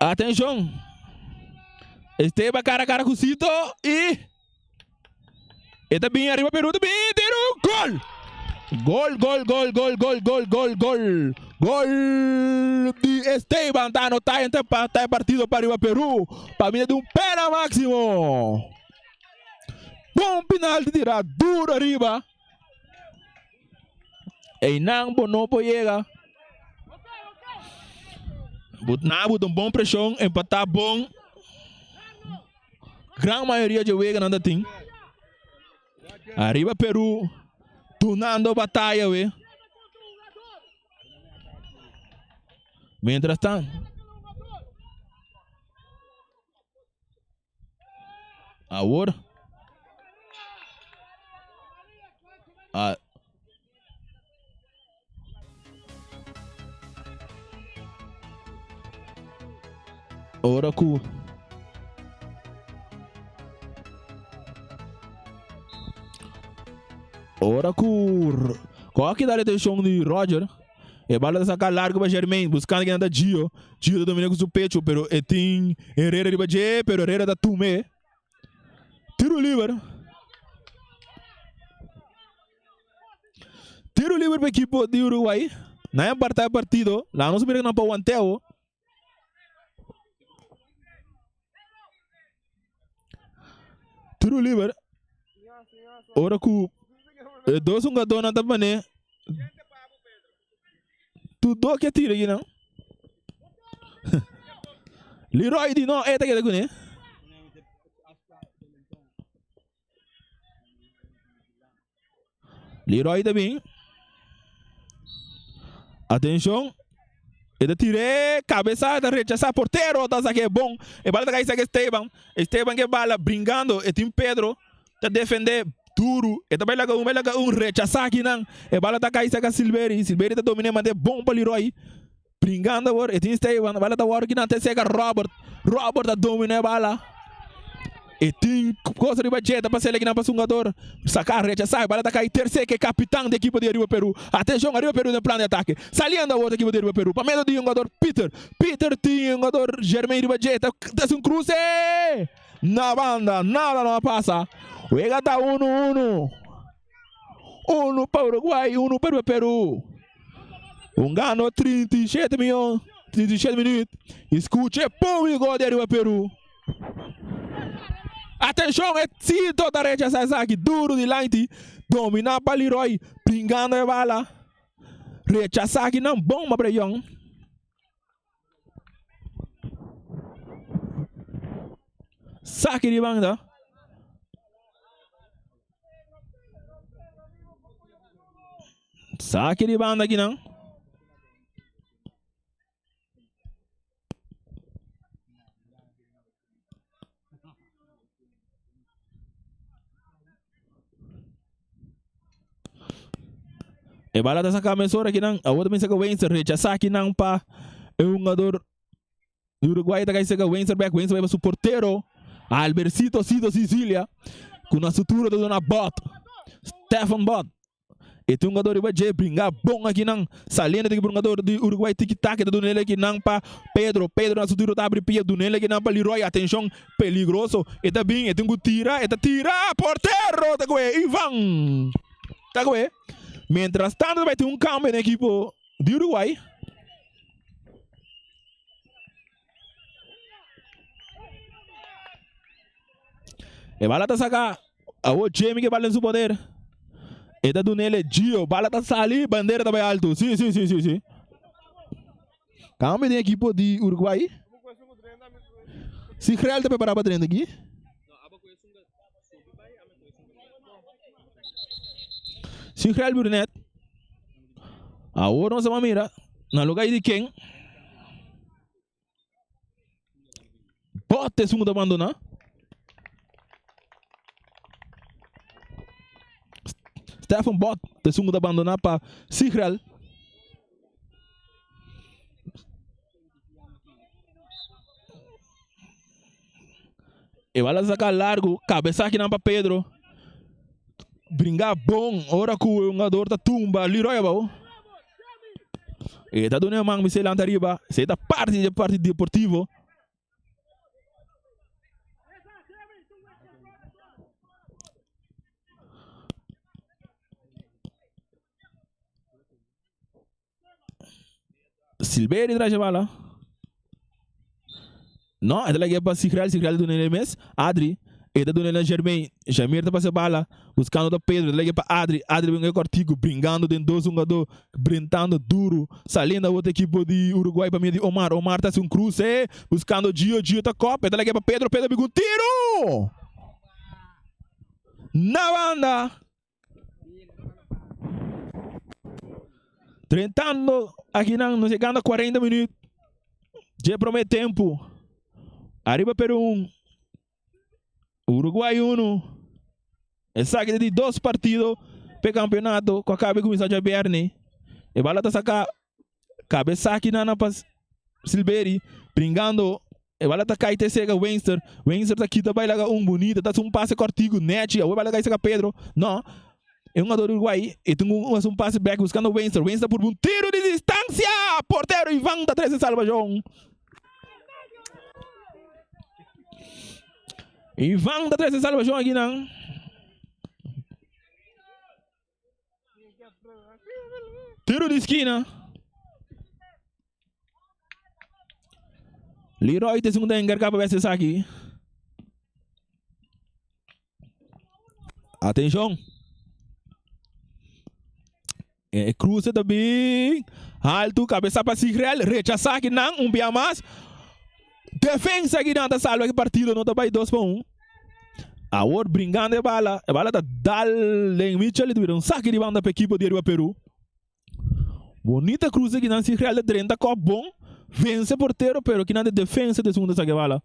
Atenção. Esteban cara a cara com o Cito e está bem arriba Peru, está bem, tiro, gol! Gol de Esteban, tá anotado, tá partido para arriba Peru, para mim de pena máximo. Bom penal de tirar duro arriba. E não pode chegar. Botando bom pressão, empatar bom. Gran maioria de Wega não tem. Arriba Peru, tunando batalha, we. Mientras tanto, agora, Oracle. Qual que dá a atenção de Roger? E bala de sacar largo para Germain, buscando que anda Gio. Gio domina com o pecho, pero tem Herrera de Bagé, pero Herrera da Tume. Tiro livre. Tiro livre para a equipe de Uruguai. Não é partido. Lá não se vira não para o Anteo. Tiro livre. Ora que dois jogadores não tá mané. Tudo que tira aqui não. Leroy di não é tá que né? Leroy também. Atenção. Ele tira cabeça da rechaçar porteiro, tá aqui é bom. E bala da cabeça que Esteban que bala brincando, e tem Pedro tá defender duro. E também laga um rechaçar aqui não. E bala da cabeça que Silveri tá dominando, mas é bom para Leroy. Pringando agora. E tem Esteban. Bala da hora que não tem cega Robert. Robert da domina a bala. E tem coisa de budget para ser aqui na passungador. Sacar recha sai. Bala da cai terceiro que é capitão da equipe de Arriba Peru. Atenção, Arriba Peru no plano de ataque. Saliendo a outra equipe de Arriba Peru. Para meio de jogador Peter. Peter tem jogador Germain de budget. Tem um cruze. Na banda. Nada não passa. Juega tá 1-1. 1 para Uruguai, 1 para o Peru. Gano 37 milhões, 37 minutos. Escute, público de Arriba Peru. Atenção, é Tito da Recha Sasaki, duro de lente. Domina para Leroy, pingando a bala. Recha Sasaki não bomba para Young. Saque de banda. Saque de banda aqui não. E bala dessa camisa aqui não. A outra pensa que o Wenser rechaça aqui não para o jogador do Uruguai da que o Wenser back, Wenser vai para o porteiro Albercito Cido Sicília com a sutura da dona Bot, Stefan Bot. E tem um jogador de brincar bom aqui não. Saliendo de um jogador do Uruguai tic-tac da dona aqui não para Pedro na sutura da abre pia do nele aqui não para Leroy. Atenção, peligroso. E tá bem, e tem que tirar, porteiro, tá com Ivan. Tá com Mientras tanto, vai ter um câmbio na equipe do Uruguai. E bala tá sacar a o Jamie que bala em seu poder. E tá do nele Gio, bala tá sali, bandeira tá bem alto. Sim. Câmbio na equipe do Uruguai. Se Real tá preparado para treinar aqui. Se Real Brunet. Agora nós vamos mirar na lugar de quem? Bote segundo abandonar. Stefan Bot segundo abandonar para Sigral. E vai sacar largo, cabeça aqui não para Pedro. Brincar bom, ora que o jogador da tumba, Leroy Bau. E tá dando uma mão, se lá arriba, se tá parte deportivo. Silveira traz a bala. Não, ela é para Sigral do Nemes, Adri. E da dona Germain tá passando bala, buscando da Pedro, ele para Adri vem com artigo, brincando dentro do jogador, brincando duro, saindo a outra equipe de Uruguai para mim de Omar tá um cruze, buscando Gio tá copa, ele para Pedro vem com tiro! Na banda! Trentando, aqui não chegando a 40 minutos, já promete tempo, Arriba Peru 1. Uruguai 1. Essa de 2 partidos para o campeonato. Com a cabeça começar a Berni. E bala tá sacar cabeça aqui na para Silveri. Brincando. E bala tá cair cega Wenster. Wenster tá aqui também lá bonito. Tá um passe cortigo net. A bala cai cega Pedro. Não. É um jogador Uruguai. E tem um passe back buscando o Wenster. Wenster por um tiro de distância. Porteiro Ivan tá 13 salvação. Ivan tá 13 salvação aqui não. Tiro de esquina. Leroy tem segunda encarga para ver se aqui. Atenção. Cruza também. Alto, cabeça para Sigral. Rechaça aqui não. Pia mais. Defensa aqui não. Tá salva aqui partido. Não tá para 2-1. Agora brincando a bala tá Dalen Mitchell. Ele virou saque de banda para a equipe de Arriba Peru. Bonita cruz aqui não. Sigral de 30 copo bom. Vence porteiro, pero que não de defensa de segunda saque bala.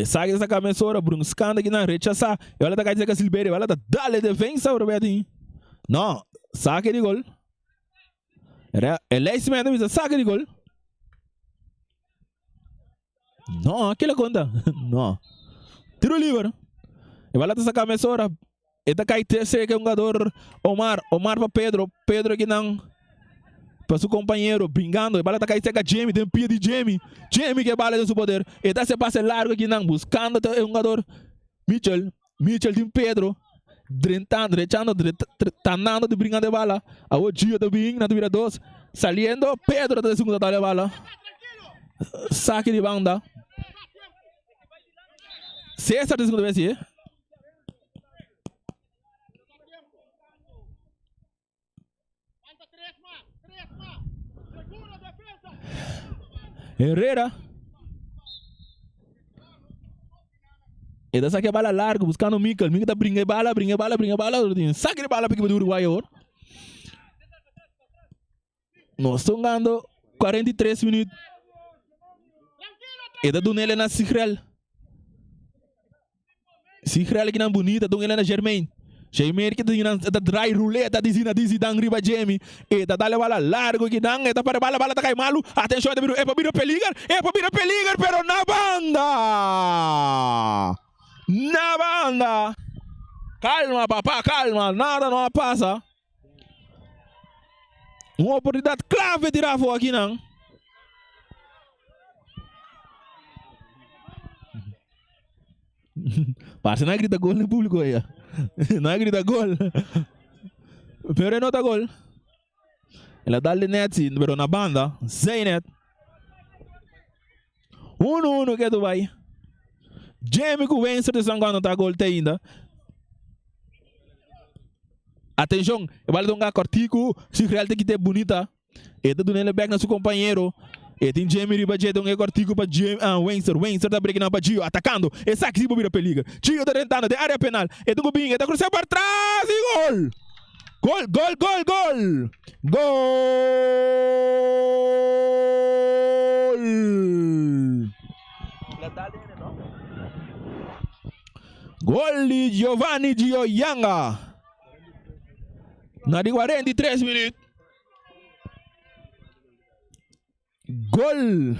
Sabe essa cabeçora, Bruno Scanda aqui na rechaça. E olha da dizer que a Silveira, olha da dale defensa, Robertinho. No, saque de gol. Era el Leisman dice saque de gol. No, ¿qué le conta? No. Tiro livre. E vai lá te sacar a mesora. E tá cai terceiro que é um jogador Omar para Pedro. Pedro que não para seu companheiro, brincando. E vai lá tá cai seca Jamie, tem pia de Jamie. Jamie que bala de seu poder. E tá se passa largo aqui não, buscando é um jogador Mitchell. Mitchell tem Pedro. Drentando, tanando de brincando de bala. A Odio também, na vira 2. Saliendo, Pedro da segunda talha de bala. Saque de banda. César da segunda vez, hein? Herrera. E da saque a bala largo, buscando o Mikel. Mikel tá brinca bala. Saque de bala para o Uruguai agora. Nós estamos ganhando 43 minutos. E da Dunela na Sigrel. Sigrel que não é bonita, Dunela na Germain. Germain que tá dry ruleta, dizina dan riba Jamie. E da dale bala largo que dan, e da para bala tá cai malu. Atenção, é para vir peligar, pero na banda. Na banda. Calma, papá, calma, nada não passa. Uma oportunidade clave de tirar fogo aqui, não. Parece não grita gol no público aí. Não grita gol. Pero não tá gol. Ela dá de net, pero na banda, sem net. 1-1 que tu vai. Jamie com o Wenser de Sangano tá gol ainda. Atenção, vale de um cortico, se real tem que ter bonita. E tá dando back na seu companheiro. E tem Jamie Ribajet, um cortico para Wenser tá breakando para Gio, atacando. E saque se bobira peliga. Gio tá tentando de área penal. E tem o Binho, tá cruzando para trás e gol. Gol. Gol de Giovanni Gioianga. Na de 43 minutos. Gol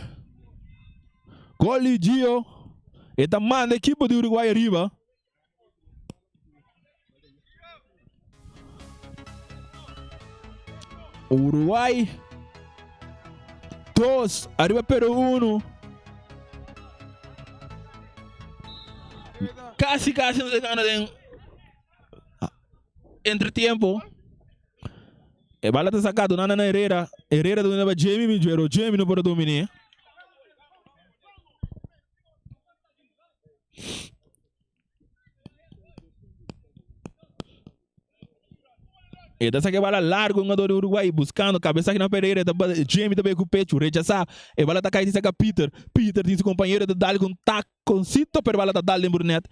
de Gio. E tá manda a equipe do Uruguai arriba. Uruguai 2, arriba Peru 1. Casi no se gana de entretiempo. E bala tá sacado na Herrera. Herrera dominava Jamie, Jamie não pode dominar. E dessa que bala largo um do Uruguai buscando cabeça aqui na Pereira, Jamie também com o pecho, rechaçar. E bala tá caindo saca Peter tem seu companheiro de dar com taconcito, pero bala tá dando em Burnett.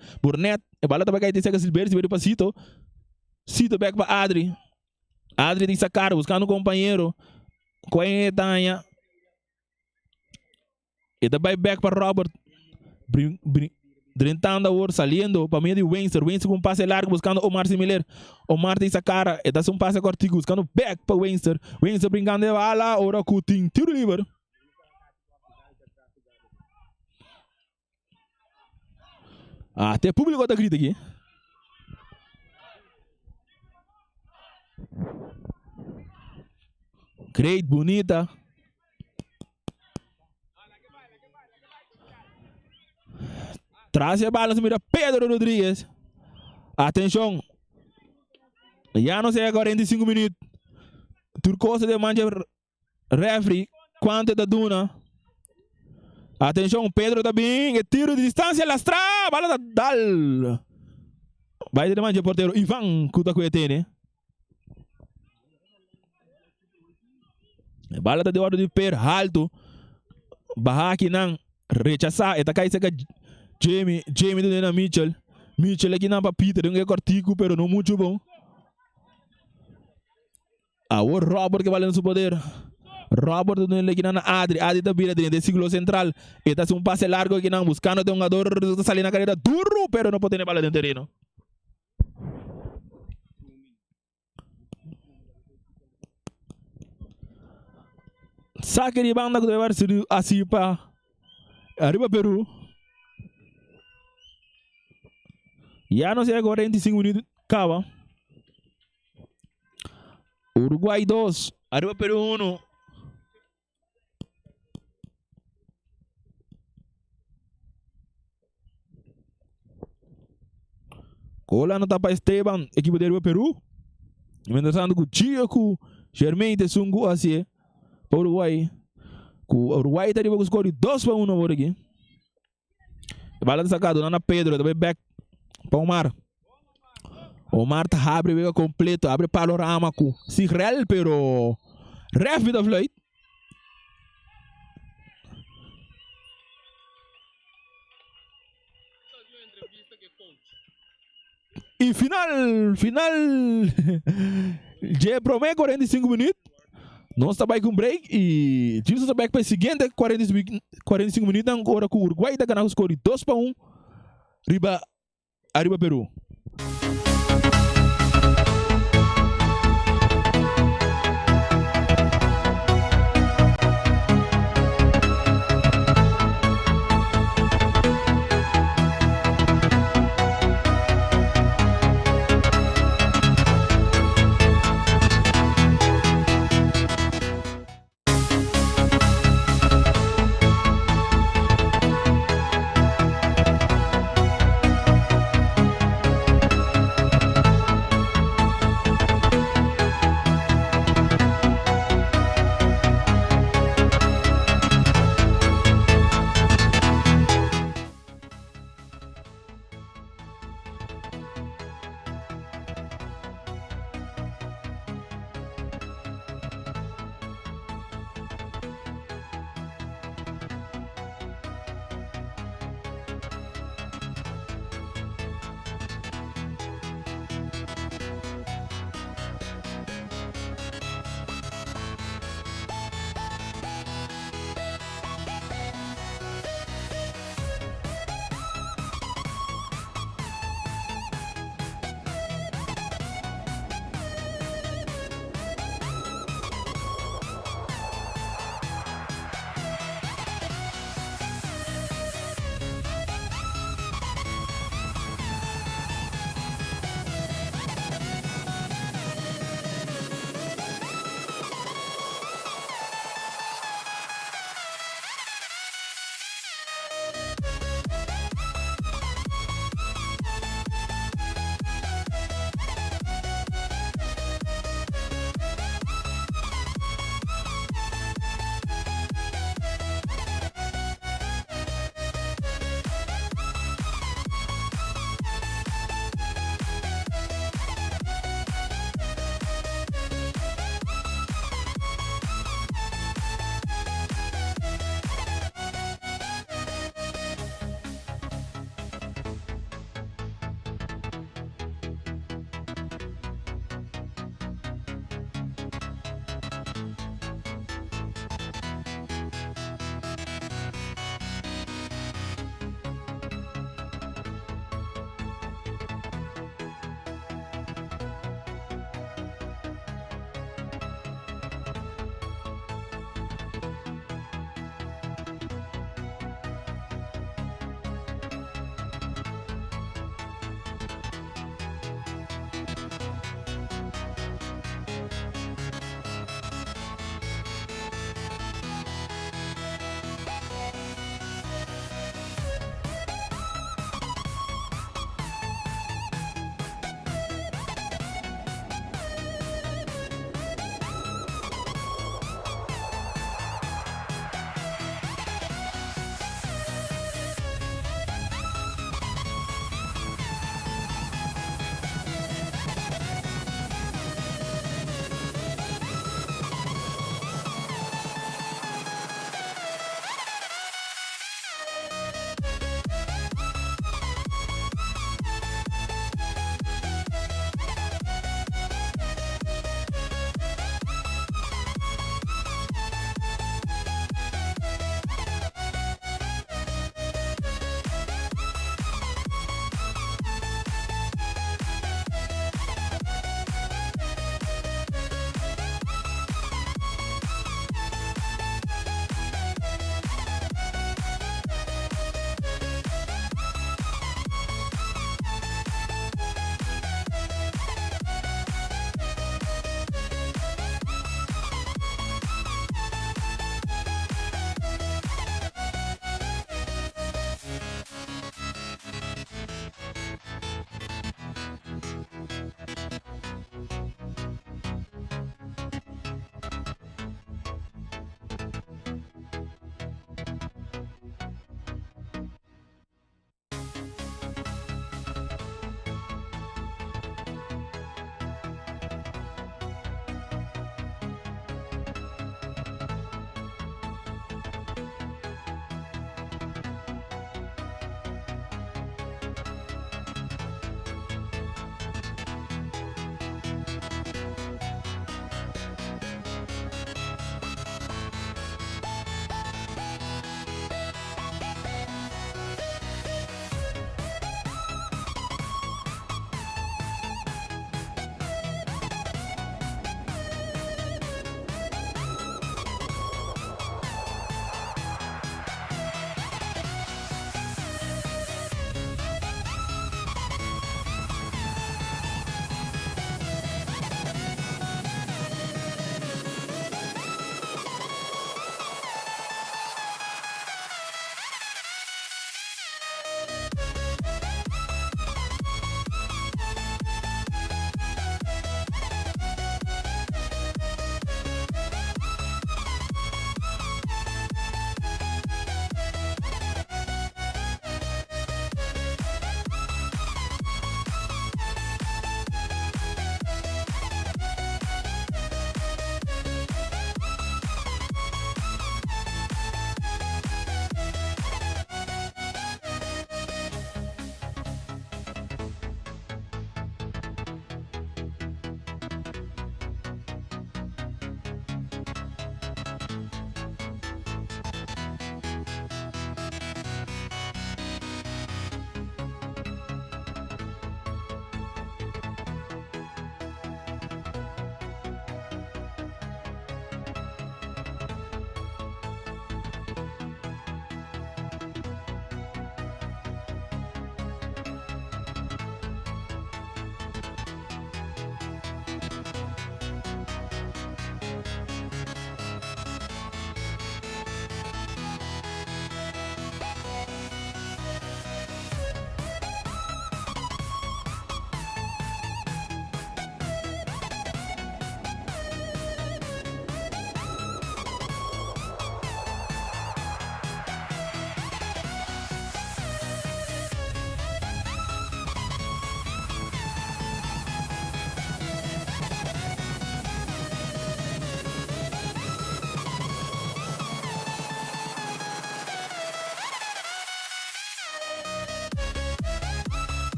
E bala tá caindo saca Silveira para Cito. Cito back para Adri tem sacar buscando um companheiro. Coentanha. E também back para Robert. Drentando agora, saliendo para meio de Wenser com um passe largo buscando Omar Similar. Omar tem essa cara, e dá um passe cortico buscando back para Wenser brincando de bala, agora Coutinho, tiro livre. Até público tá grita aqui. Great, bonita. Traz a bala, se mira Pedro Rodrigues. Atenção. Já não sei agora 45 minutos. Turcosa de mancha refri. Quanto da duna. Atenção, Pedro tá bem. Tiro de distância, lastra. Bala da dal. Vai de mancha porteiro. Ivan, cuta coetene. Bala da de ordem de per alto. Barra aqui não. Rechaçar. E tá caindo Jamie do na Mitchell aqui na Peter, um cortico, pero não muito bom. O Robert que vale no seu poder. Robert do aqui na Adri da vira dentro do ciclo central. E tá um passe largo aqui não, buscando de um jogador que sale na carreira duro, pero não pode ter bala dentro do terreno. Saque de banda que deve ser assim para arriba Peru. Já não sei 45 minutos. Acaba. Uruguai 2. Arriba Peru 1. Cola no tapa Esteban, equipe de Arriba Peru. Começando com Chico, Germain Tessungu assim. Para o Uruguai. O Uruguai está de com score 2-1 por aqui. Bala sacado, Ana Pedro, também back para o Omar. Omar tá abre vega completo, abre panorama com Sigrel, pero ref da flight. E final já promete 45 minutos. Nós está com break e Gilson está para o seguinte 45 minutos agora com o Uruguai está ganhando o score 2-1. Arriba Peru.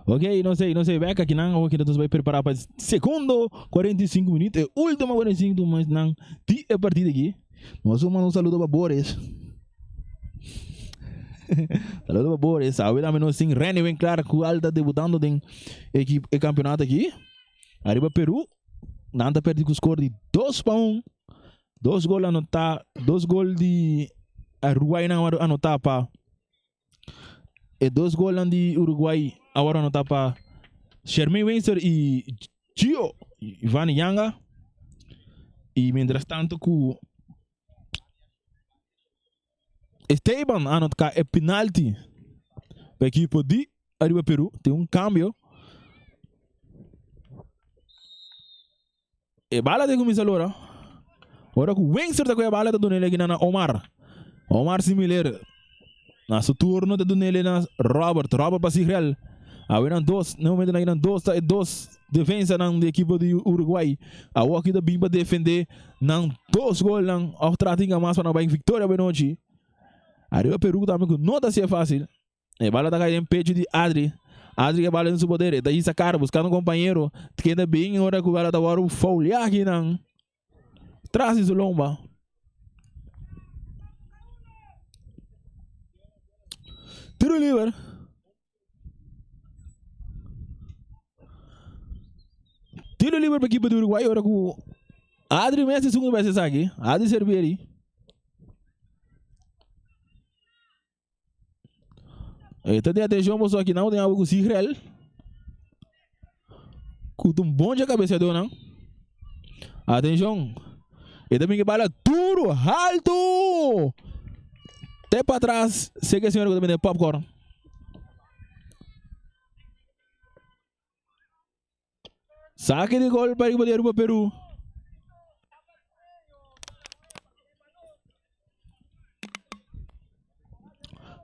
Ok, não sei, vai aqui não, ok, nós vai preparar para segundo 45 minutos, último 45 minutos, mas não, a partir daqui, nós vamos um saludo para Boris. Saludo para Boris, a vida menos sim, René bem claro, que o Alta debutando em equipe campeonato aqui, arriba Peru, nada perde com o score de 2-1, 2 gols anotar, 2 gols de Uruguai não anotar para, e 2 gols de Uruguai agora anotar para Sherman Windsor e Gio Ivan Yanga, e mientras tanto com Esteban anotar é penalti para a equipe de Arriba Peru, tem cambio. E bala de começar agora. Agora com o Windsor da bala da Donele aqui na Omar similar. Na seu turno da Donele na Robert para Sigreal. Agora no momento na dois defesa da equipe de Uruguai. A aqui da Bimba defender não 2 gols não. Ao tratinga mais para a vitória bem noite. Arriba Peru também que não está sendo fácil. E bala da em peito de Adri que bala no seu poder. Daí sacar buscando companheiro. Que ainda bem agora que o bala da agora o folha aqui não. Traz isso lomba. Tiro livre. Tiro livre para a equipe do Uruguai. Agora com Adri Messi segundo vez aqui. Adri Cervieri. Então tem atenção moço aqui não. Tem algo com o Sigrel. Com um bom de cabeça do não. Atenção. E também que bala duro, alto. Até para trás. Segue a senhora que também tem popcorn. Saque de gol para o Peru.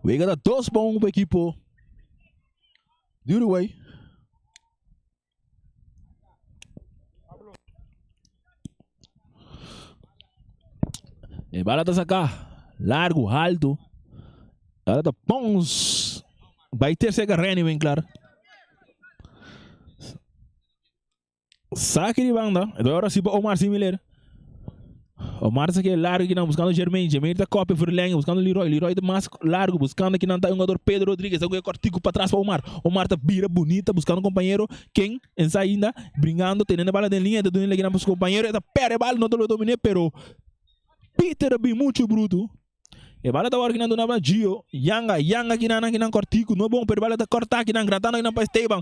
Vega da 2-1 para a equipe do Uruguai. E bala tá sacar. Largo, alto. Bala tá Pons. Vai ter seca Reni, bem claro. Saque de banda. Agora sim para Omar similar. Omar está aqui largo aqui não, buscando Germain está cópia Furlenga, buscando Leroy tá mais largo, buscando aqui não está um jogador Pedro Rodrigues, agora é cortico para trás para Omar tá vira bonita, buscando um companheiro, quem em saída, brincando, tendo a bala de linha, tendo aqui não para o companheiro, está perde a bala, não lo domine, pero Peter é bem muito bruto. E bala tá agora que não dona Gio, Yanga que não cortico, não é bom, pero bala tá cortar aqui não, gratando aqui não para Esteban,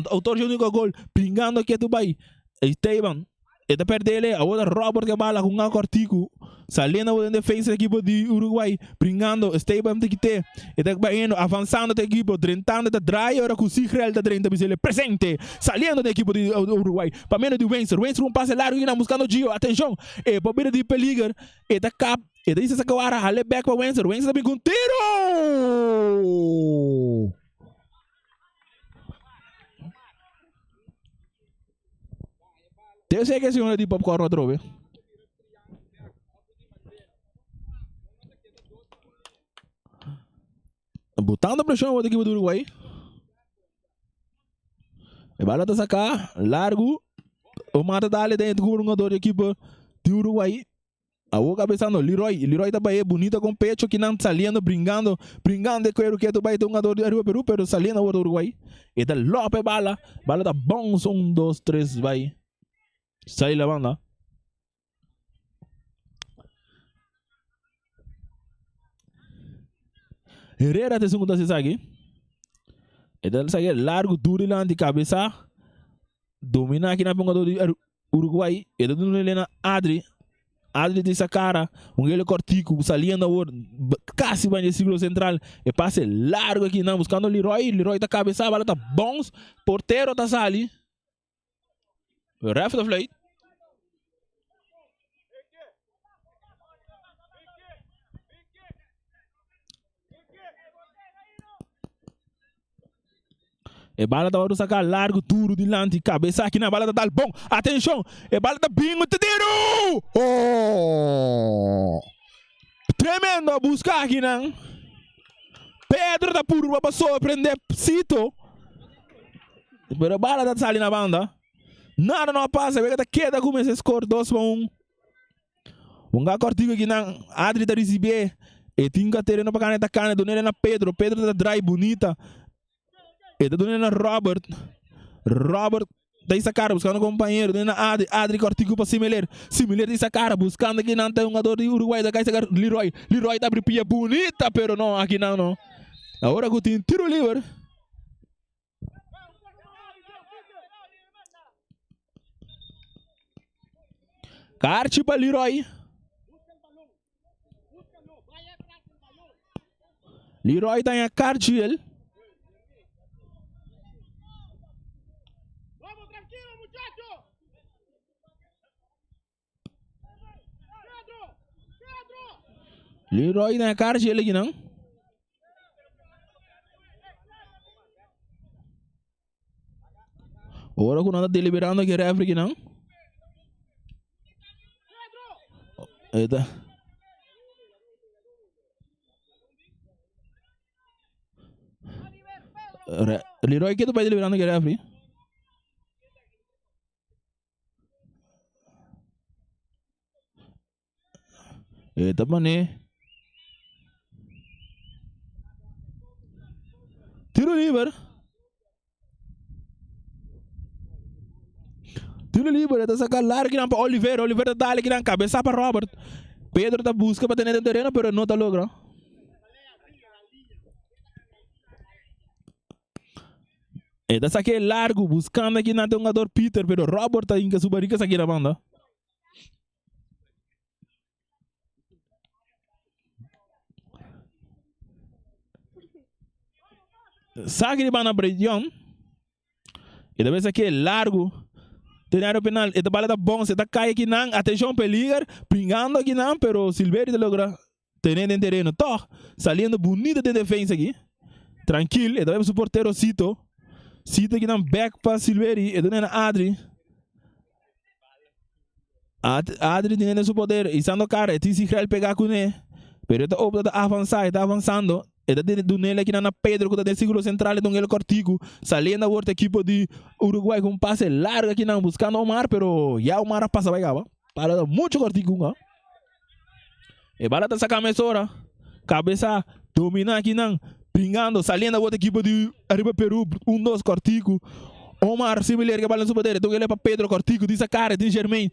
autor de único gol, brincando aqui a Dubai, Esteban. Eta perdele a outra Robert que bala com um cortico saliendo da defesa da equipe de Uruguai brincando Esteban tem que ter eta indo avançando da equipe tentando da drive agora com o Sigrel da 30 ele presente saliendo da equipe de Uruguai para menos de Windsor um passe largo e buscando Gio atenção e para de peligro eta cap eta isso saca agora ale back para Windsor também com tiro. Eu sei que é senhora de popcorn outra vez. Botando pressão da equipe do Uruguai. E bala tá sacar, largo. O mata dali dentro com o jogador da equipe do Uruguai. A boca cabeçando, Leroy tá bem bonita com pecho que não saliendo, brincando de quero que tu vai ter um jogador de Arriba Peru, pero saliendo o Uruguai. E tá lope bala tá bom, 1, 2, 3, vai. Sai la banda. Herrera te segunda se saque. Ele saque largo, duro lá de cabeça. Domina aqui na ponta do Uruguai. Ele não lê na Adri de sacara. Ele cortico, saliendo quase vai no círculo central. E passe largo aqui não, buscando Leroy da cabeça, bala tá bons. Porteiro tá sali. Ref da flight. E bala da hora sacar largo, duro de lante, cabeça aqui na bala da tal bom. Atenção, e bala da bingo, tiro! Oh! Tremendo a buscar aqui não. Pedro da puro para surpreender Cito. Pero bala dat sali na banda. Nada não passa, vega da queda começa a score 2-1. Unga cortigo aqui na Adri da receber. E tinha terreno para caneta cana, do na Pedro da drive bonita. E da na Robert. Robert da essa cara buscando um companheiro, na Adri cortigo para Similar dessa cara buscando aqui não tem um jogador de Uruguai da Caixa Leroy tá abrindo bonita, pero não, aqui não. Agora que tem tiro livre. Carte para Leroy. Leroy tá em carte ele. Vamos tranquilo, muchacho. Pedro. Leroy tá em carte ele aqui não. Agora que não está deliberando aqui refri aqui não. Eita. Leroy que tu vai deliberando aqui refri. Eita mané. Tiro livre. Tiro livre, tá sacando largo aqui para Oliveira dá aqui na cabeça para Robert. Pedro tá busca para ter no terreno, pero não tá logra. E tá sacando largo, buscando aqui na jogador Peter, pero Robert tá indo subir aqui na banda. Saque de banda Bredion. E deve ser aqui largo. Tenaram penal, esta bala tá bom, se tá cai aqui não, atenção peligar, pringando aqui não, pero Silveira te logra ter em terreno, tô, saliendo bonita de defesa aqui, tranquilo, esta vai para o porteiro Cito aqui não, back para Silveira, e esta é Adri, Adri tem seu poder, e sendo cara, tem se querer pegar com ele, pero esta opta tá avançando, esta do nele aqui na Pedro, que está de seguro central, então ele cortigo, saliendo a outra equipe de Uruguai com um passe largo aqui não, buscando o mar, pero já o mar passa, vai cá, para dar muito cortigo, não? E bala tá sacando a cabeça, domina aqui não, pingando, saliendo a outra equipe de Arriba Peru, dois cortigo, Omar Similar que bala no poder, então ele é para Pedro cortigo, diz a cara, diz Germain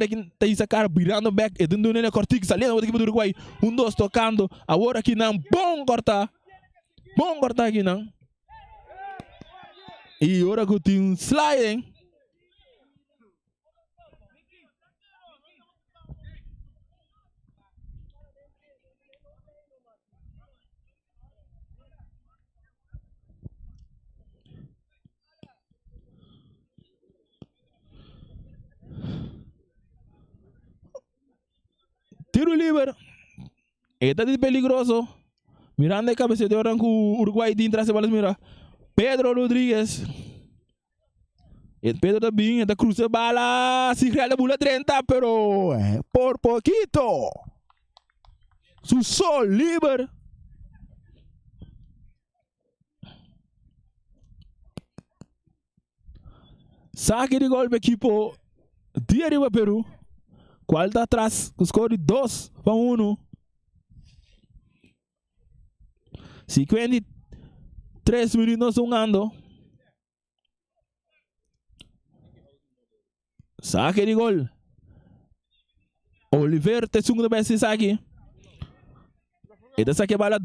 aqui tem essa cara, virando back, e dando nele cortigo, saliendo a outra equipe do Uruguai, dois tocando, agora aqui não, bom cortar aqui não. E agora que tem um sliding. Tiro livre. Está de peligroso. Mirando a cabeça de orang com o Uruguai de trás de balas, mira. Pedro Rodrigues. Pedro também, está cruza bala. Se real a bula 30, pero por poquito. Su sol livre. Saque de golpe equipo de Arriba Peru. Qual está atrás? O score 2-1. 53 minutos jogando. Saque de gol. Oliver te segunda vez se saque. Esta saque bala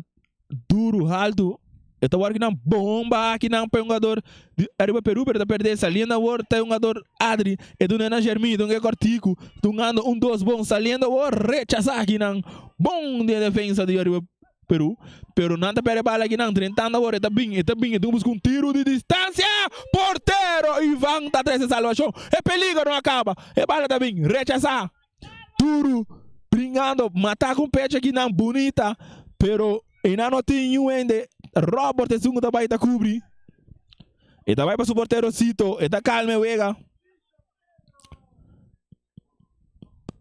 duro, alto. Esta hora que não bomba, que não põe um jogador de Arriba Peru, para perder essa linha, agora tem um jogador Adri, e do Nena Germi, do que cortico, tungando dois bons, saliendo agora, rechazar aqui não, bom de defesa de Arriba Peru, pero nada para bala aqui não, 30 agora, está bem, então busca tiro de distância, porteiro, Ivan está atrás de salvação, é perigo, não acaba, é bala está bem, rechazar, duro, brincando, matar com o pecho aqui não, bonita, pero ainda não tem ainda. Robert é segundo da baita cobrir. E vai para o porteiro Cito. E tá calma, wega.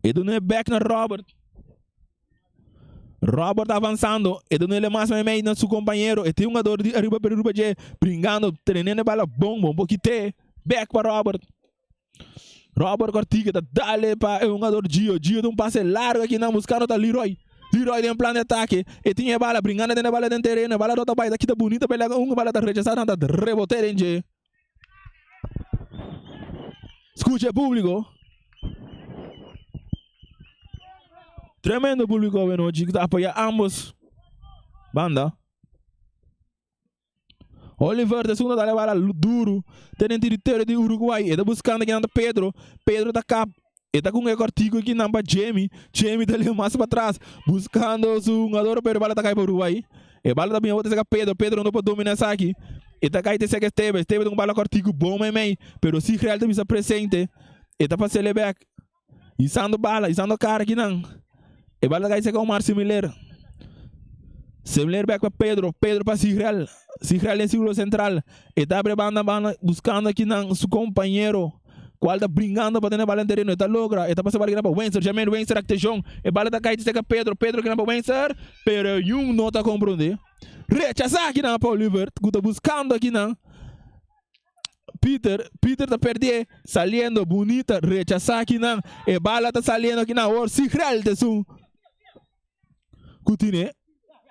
E do não é back na Robert. Robert avançando, e dando ele mais meio no seu companheiro, e tem um jogador de arriba para arriba, brincando, treinando a bola, bom, pouquinho, back para Robert. Robert Cortiga, dá-lhe para um jogador Gio de um passe largo aqui, não, buscando da Leroy. Leroy tem um plano de ataque, e tinha a bola, brincando dentro da bola dentro do terreno, a bola da outra parte, aqui tá bonita, pela uma bola da rechaçada, da reboteira em G. Escute público. Tremendo público hoje que apoia ambos banda. Oliver da segunda da bola duro, tenente de Uruguai, e tá buscando aqui anda Pedro da cap, e tá com um cortico aqui na Jamie tá ali mais para trás, buscando o jogador, pero a bola tá caindo para o Uruguai, e a bola também outra chega Pedro não pode dominar essa aqui, e tá caindo esse Esteban tem um bola cortico bom mesmo, pero se real também está presente, e tá para ser back, isando bala, isando cara aqui não. E bala cai com o Márcio Miller back para Pedro para Sigreal em círculo central, e tá banda buscando aqui na seu companheiro, qual está brincando para ter a bola no terreno, e tá logra, e tá passando para Wenser, Jamel Wenser actejão, e bala tá caindo com Pedro que não para Wenser, pero um não tá compreendendo, rechaçar aqui na para Oliver, que tá buscando aqui na Peter tá perdendo, saliendo bonita, rechaçar aqui na, e bala tá saliendo aqui na hora, Sigreal de su Cutine,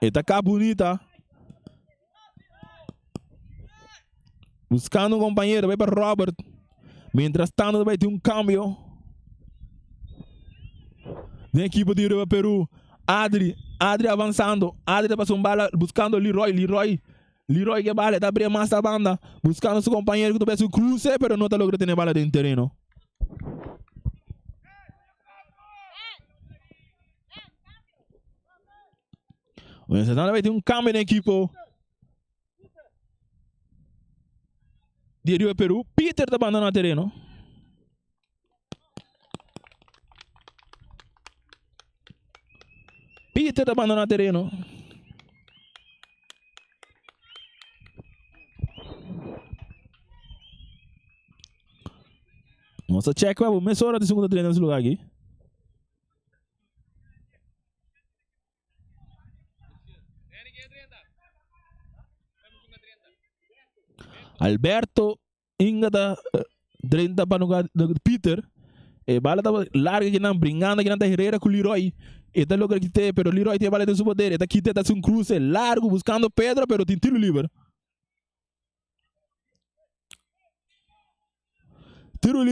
eta cá bonita. Buscando um companheiro, vai para Robert. Mientras tanto, vai ter um câmbio. Na equipe de Peru, Adri avançando. Adri passou um bala, buscando Leroy que bala, está abrindo mais da banda. Buscando seu companheiro que talvez o cruze, mas não está logrando ter bala dentro do terreno. Você vai ter um câmbio na equipe de Rio Peru. Peter está abandonando o terreno. Nossa, check, vai, começou a hora de segunda treino nesse lugar aqui. Alberto Inga da 30 para o Peter, e bala estava larga aqui não, brincando aqui na Herrera com o Leroy, e tá logo aqui tem, pero Leroy tem bala de seu poder, e tá aqui tá um cruze largo buscando Pedro, pero tem tiro livre. Tiro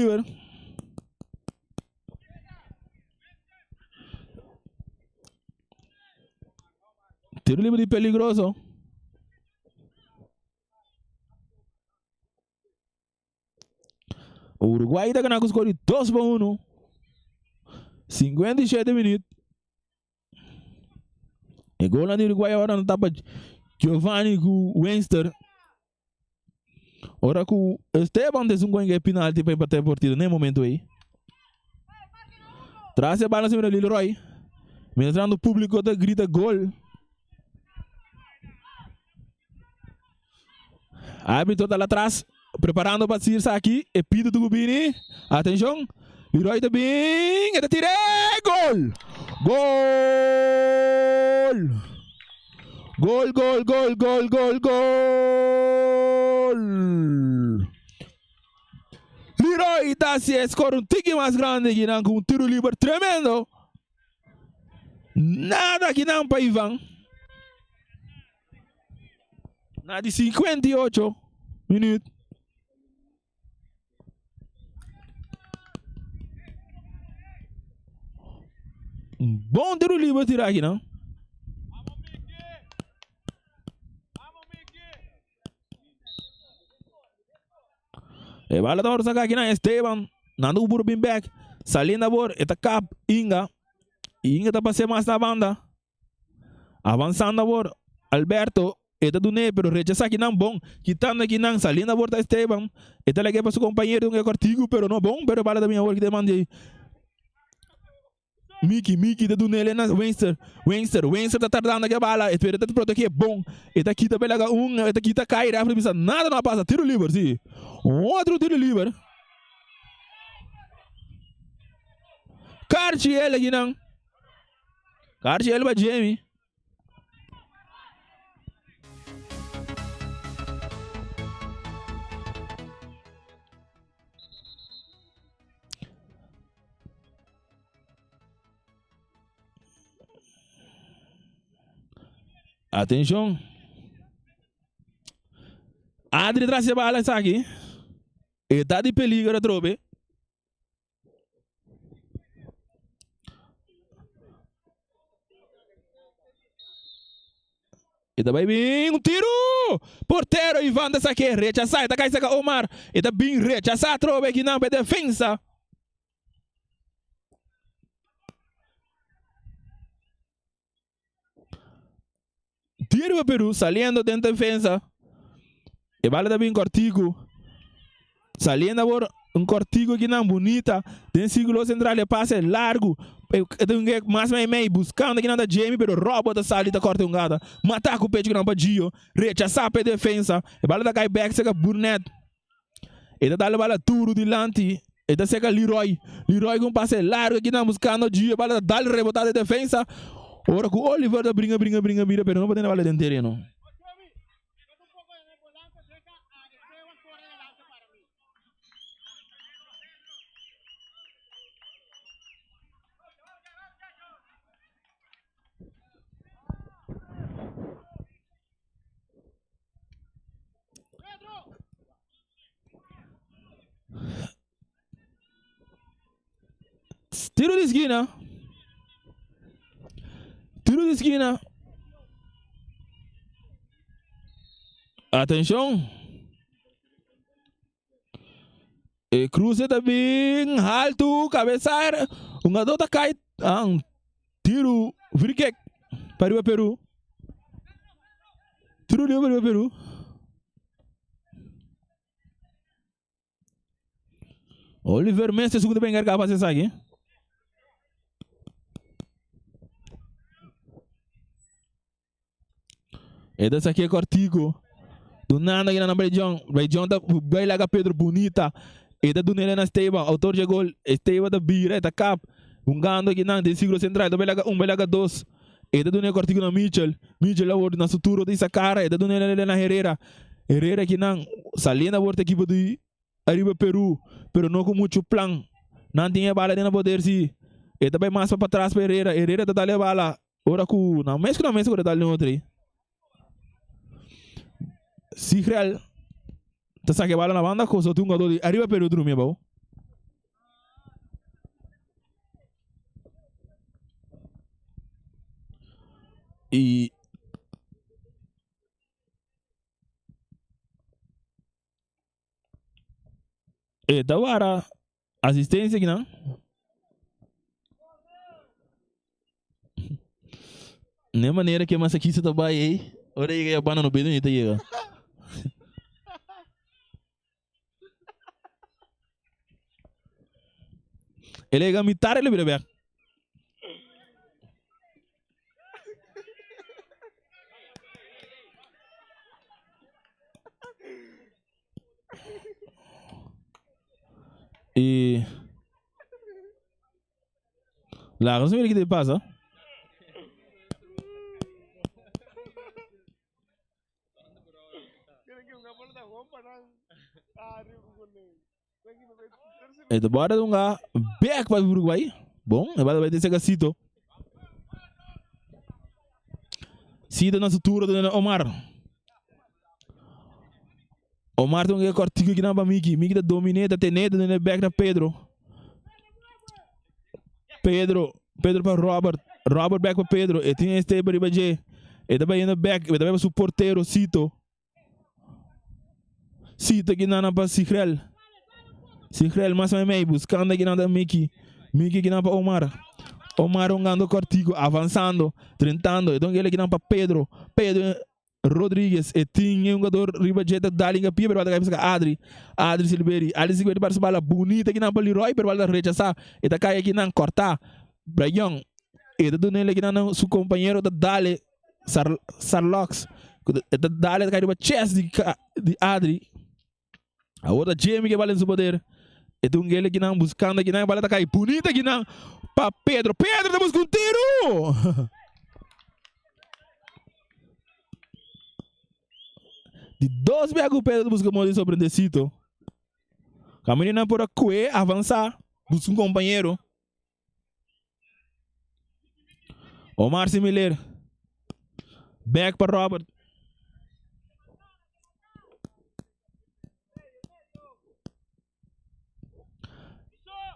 livre de peligroso. O Uruguai está ganhando com 2-1. 57 minutos. E gol do Uruguai agora não está para Giovanni com o Wenster. Ora com o Esteban tem um gol em penalti para bater a partida nesse momento aí. Traz a bola sobre o Leroy. Mestrando o público da grita gol. Árbitro está lá atrás, preparando para sair aqui. E Pito do Gubini. Atenção. Leroy também. Ele tira. Gol! Leroy está se escora tique mais grande aqui, com um tiro livre tremendo. Nada aqui não para Ivan. Na de 58 minutos. Um bom tiro livre tirar aqui, não? E bala da hora sacar aqui na Esteban. Nando o burro bem back. Salindo a bor. Eta cap. Inga tá passando mais na banda. Avançando a bor. Alberto. Eta do ne, pero rechaça aqui não bom. Quitando aqui não. Salindo a bor da Esteban. Eta liguei para seu companheiro. Um cortigo, pero não bom. Pero bala da minha hora que demanda aí. Mickey, da do nele na Wenster tá tardando aqui a bala, e tá proteger bom, e tá aqui tá pelaga e tá aqui tá cair, nada não passa, tiro livre, sim, outro tiro livre, Cartiel aqui não, Cartiel para Jamie, Atenção. Adri traz a bala aqui. Está de peligro, trobe. E também bem um tiro. Porteiro Ivan dessa aqui. Rechaçar. Está caindo com Omar. E está bem rechaçar. Trobe aqui na defesa. Tiro para Peru. Saliendo dentro da defesa. E bala também cortigo. Saliendo agora cortigo aqui na bonita. Tem círculo central. E passe largo. Mais meio buscando aqui na Jamie, pero rouba da salida corta um gada. Matar com o peito que não padio. Rechaçar para defesa. E bala da cai back seca Burnett. E dá a bala tudo de lante. E da seca Leroy. Leroy com passe largo aqui na buscando dia. Bala da rebotada de defesa. Ora com o Oliver da brinca, pero não pode na bala dentro terreno. Tiro de esquina. Tiro de esquina. Atenção. E cruza também. Alto. Cabeçar. Um jogador da cai. Tiro. Free kick. Para o Peru. Tiro livre para o Peru. Oliver Messi. Segundo bem gargava para essa aqui. E dessa aqui é cortigo. Do nada aqui na Beijão. Beijão da Bailaga Pedro Bonita. E da Dunelena na Esteban. Autor de gol. Esteban da Bira. Da Cap. Gando aqui na Ciclo Central. Da Bailaga 1, Bailaga 2. E da Dunelena cortigo na Mitchell. Mitchell agora na Suturo de Sacara. E da Dunelena na Herrera. Herrera aqui na Salina volta equipe de Arriba Peru. Pero não com muito plan. Não tinha bala dentro poder se. E também mais para trás para Herrera. Herrera da dali a bala. Ora com. Não, mesmo que não mesmo que dali outra aí. Sigrel, tá saque bala na banda, coisa tu jogador de Arriba Peru do meu bom. E da hora assistência aqui não? Nem maneira que mais aqui você tá bem aí. Olha aí a banda no bedo e tá aí. Ele é gamitar ele bebê. E lá, não sei o que te passa. E bora de back para o Uruguai. Bom, vai ter esse Cito. Cito na sutura do Omar. Omar tem que cortigo aqui na Miki. Miki da domine da teneda no back na Pedro. Pedro para Robert. Robert back para Pedro. E tem este para Ibaje. E também no back, e também para o porteiro Cito. Cito aqui na para Sigrel. Sigrel mais meio buscando aqui na Miki. Miki aqui na para Omar. Omar jogando cortigo, avançando, tentando. Então ele aqui na para Pedro. Pedro Rodrigues. E tinha um jogador Ribajeta Dalinga Pia, pero vai buscar Adri Silveri. Adri Silveri para bala bonita aqui na para Leroy, pero vai rechazar. E tá cai aqui na cortar. Brian. E tá dando ele aqui na seu companheiro da Dale Sarlox. E tá Dale cai para chest de Adri. A outra Jamie que vale em seu poder. E tem ele aqui não buscando aqui não, a bala tá caindo bonita aqui não. Para Pedro. Pedro tá buscando um tiro. De 2 o Pedro busca morrer sobre o Cito. A menina por aqui avançar, busca um companheiro. Omar Similar. Back para Robert.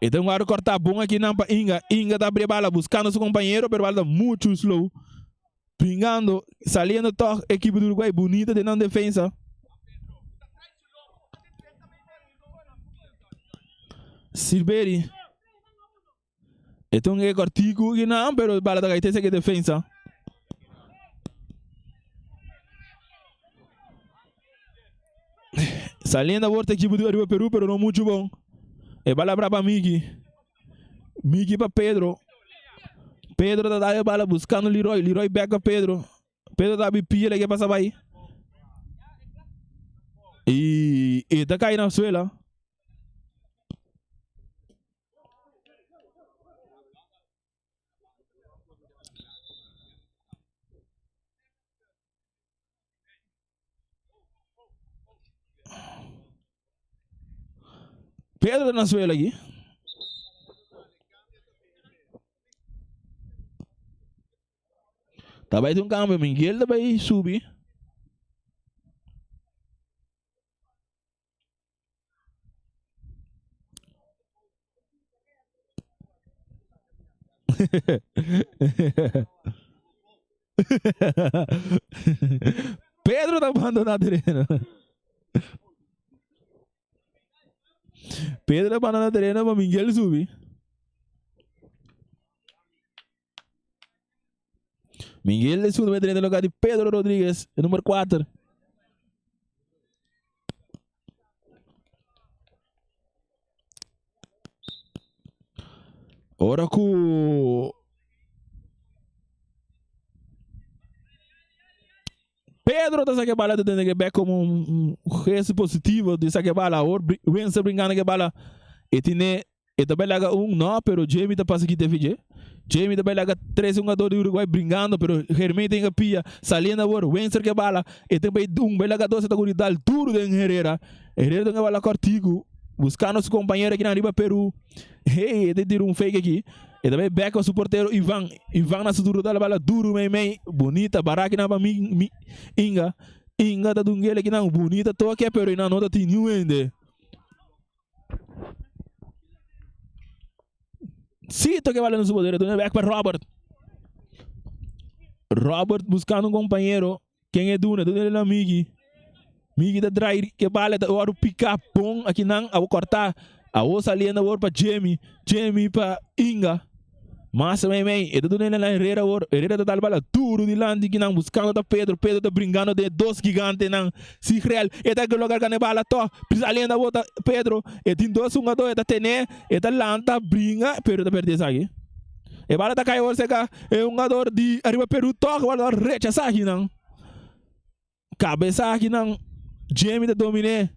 Então agora cortar bom aqui na Inga. Inga tá abrindo bala buscando seu companheiro, pero bala muito slow. Pingando, saliendo toque, equipe do Uruguai bonita de não defesa. Silveri. Então é cortico que não, pero bala da gaitesa que defesa. Saliendo a volta equipe do Arriba Peru, pero não muito bom. E bala para Miki. Miki para Pedro. Pedro tá dando bala buscando Leroy. Leroy back para Pedro. Pedro tá bipia, que passa aí. E tá caindo na suela. Pedro tá na suela aqui. Também tem câmbio, Miguel também subir. Pedro tá abandonando a terreno. Pedro tá abandonando a terreno para Miguel subir. Miguel de segundo vai no lugar de Pedro Rodrigues, número 4. Ora com Pedro tá sacando bala dentro de back como gesto positivo de sacar bala. Or Wencer brincando que bala e tiene e também laga não, pero Jamie tá passando aqui TVG. Jamie também laga 3 jogadores do Uruguai brincando, pero Germain tem que pia saliendo agora, Wencer que bala e também vai laga 2 seguridade duro de Herrera. Herrera tem que bala cortigo, buscando seu companheiro aqui na Arriba Peru. Hey, ele tira fake aqui. E também back o suporteiro Ivan. Ivan na sua dura bala duro, meio bonita, baraki na Inga. Inga tá dungele aqui não, bonita, tô aqui, pero não nota tem new ainda. Sim, tô que vale no seu poder, tô back para Robert. Robert buscando companheiro. Quem é Duna? Duna é Migi. Migi da dry que vale, tá o picar bom aqui não, a cortar. A outra saliendo agora para Jamie. Jamie para Inga. Mas também, e tudo na Herrera agora. Herrera tá dando bala duro de lande que não buscando da Pedro. Pedro tá brincando de 2 gigantes não. Se real, e tá que lugar que não bala to. Saliendo agora Pedro. E tem 2 jogadores, tá tene, e tá lanta brinca, Pedro tá perdendo aqui. E bala tá caindo agora, é jogador de Arriba Peru toca, bala rechaça aqui não. Cabeça aqui não. Jamie tá dominé.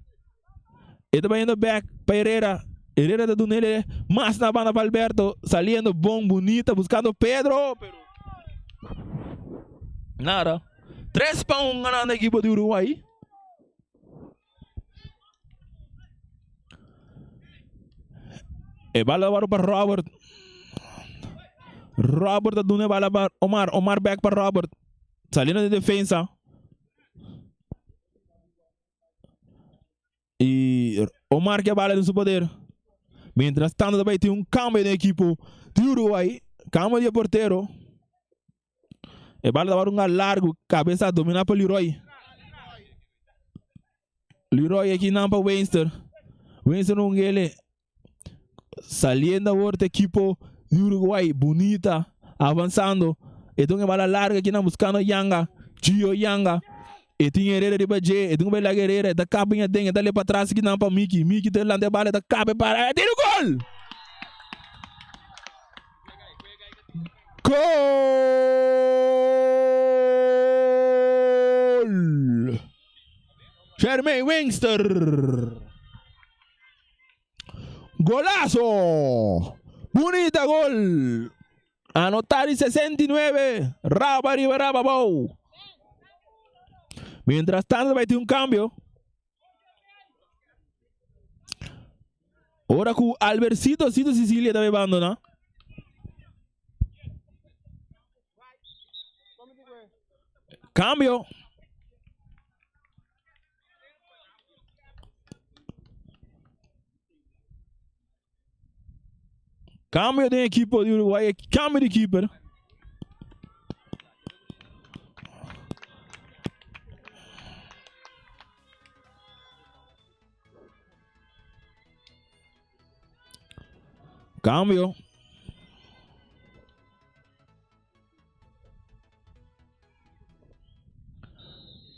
E tá indo back para Herrera. Herrera tá dando ele mais na banda para Alberto. Saliendo bom, bonita, buscando Pedro. Pero nada. 3 para 1 ganando a equipe de Uruguai. E bala para Robert. Robert tá dando bala para Omar. Omar back para Robert. Saliendo de defensa. E Omar que a bala no seu poder. Mientras tanto também tem cambio na equipe de Uruguai. Cambio de porteiro. E bala dar largo. Cabeça dominada por Leroy. Leroy aqui não para Wencer. Wencer não ele. Saliendo agora da equipe de Uruguai. Bonita. Avançando. Então é bala larga aqui não buscando Yanga. Gio Yanga. E tinha Herrera de Bagé, e tinha Bela Herrera, da cabinha dentro, dali para trás que não para Miki. Miki tem lá de bala, da cabe para. Tira o gol! Gol! Germain Wingster! Golazo! Bonita gol! Anotar em 69. Raba, riba, raba, bow! Mientras tanto vai ter cambio. Ahora com Albercito Sicília também vai abandonar. Cambio. Cambio de equipo de Uruguay. Cambio de keeper. Cambio.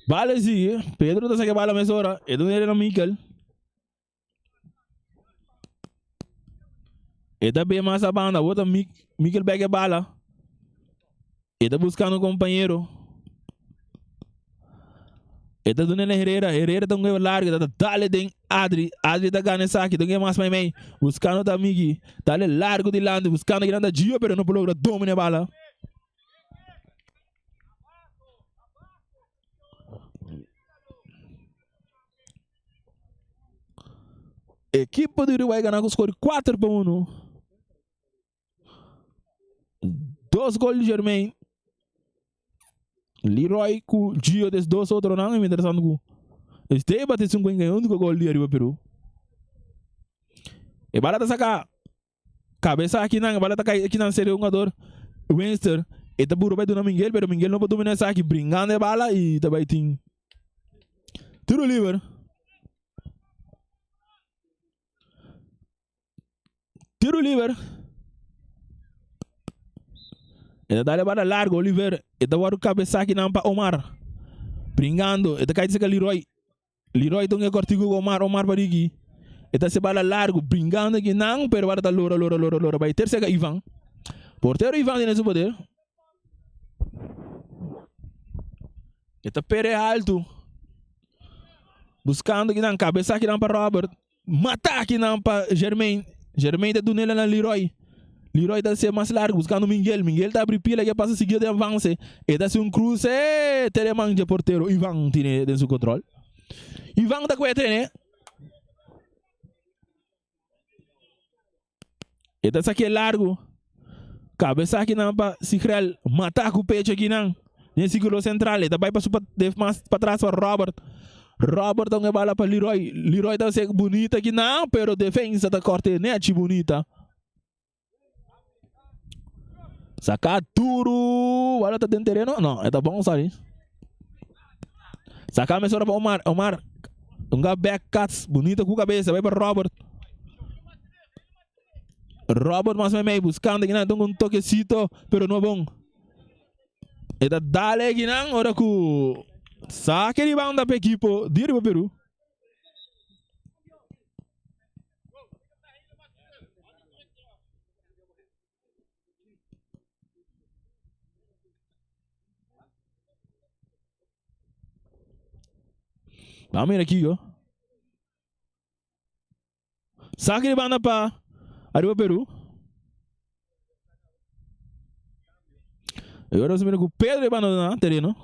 Vale, sigue. Pedro te saque bala mesora. Es donde era Mikel. Esta bem mais a banda. Outra Mikel pega bala. Está buscando um companheiro. Está dando Herrera. Herrera está um largo. Está dale den Adri. Adri está ganhando saque. Está mais para mim. Buscando da Migi. Dale largo de lado. Buscando grande Gio, pero não logra dominar a bala. Equipe do Uruguai ganhou com o score 4-1. 2 gols de Germain. Leroy com Gio des 2 outros não é interessante com. Este bate 5 em ganhando com o gol de Arriba Peru. E bala tá sacar cabeça aqui na bala tá aqui na série jogador Winster. E tá burro vai do Miguel, pero Miguel não pode dominar essa aqui brincando a bala e tá vai tim. Tiro livre. Tiro livre. Ele dá a bala largo, Oliver. Ele dá o cabeça aqui na Omar. Brincando. Ele cai de seca Leroy. Leroy tem que cortar com Omar. Omar para aqui. Ele se bala largo, brincando aqui não, pero para lora. Vai ter seca Ivan. Porteiro Ivan tem esse poder. Ele pere alto. Buscando aqui na cabeça aqui na para Robert. Matar aqui na para Germain. Germain está dando na Leroy. Leroy está sendo mais largo, buscando Miguel. Miguel está abrindo pila que passa seguir de avanço. Ele está sendo um cruze. Telemão de porteiro. Ivan tem dentro do controle. Ivan está com ele, né? Ele está aqui largo. Cabeça aqui na para Sigrel. Matar com o pecho aqui não. Nesse círculo central. Ele vai mais para trás para Robert. Robert dá uma bala para Leroy. Leroy está sendo bonita aqui não, pero defesa está corte net bonita. Sacar duro. Olha, tá dentro do terreno. Não, é tá bom, sabe? Sacar a mesura para Omar. Omar. Um back cuts. Bonita com a cabeça. Vai para Robert. Robert mais meio buscando aqui não. Tem um toquecito, pero não é bom. E tá dale aqui não. Ora com saque de banda para equipo. Dire para Peru. Vamos ver aqui, ó. Saque de banda para Arriba Peru. Agora nós vamos com o Pedro de banda no terreno.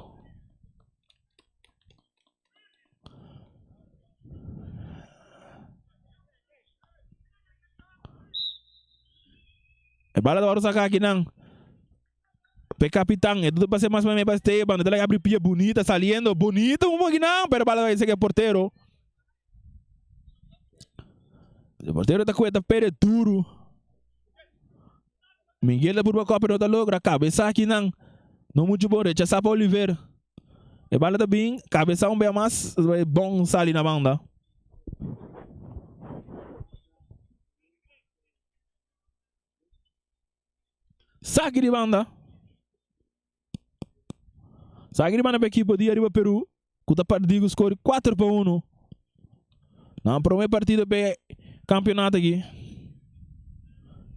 A bala da sacar aqui não. Pe capitão, é tudo para ser mais para Esteban, ele abre pia bonita, saliendo, bonito, um pouquinho não, pero bala vai ser que é porteiro. O porteiro está com esta pere duro. Miguel da burba copa não está logra, cabeça aqui não. Não muito bom, rechaçar para Oliveira. E bala tá bem, cabeça bem mais, vai bom sair na banda. Saque de banda. Saque de banda para a equipe de Arriba Peru. Que está perdido o score 4-1. Na primeira partida para campeonato aqui.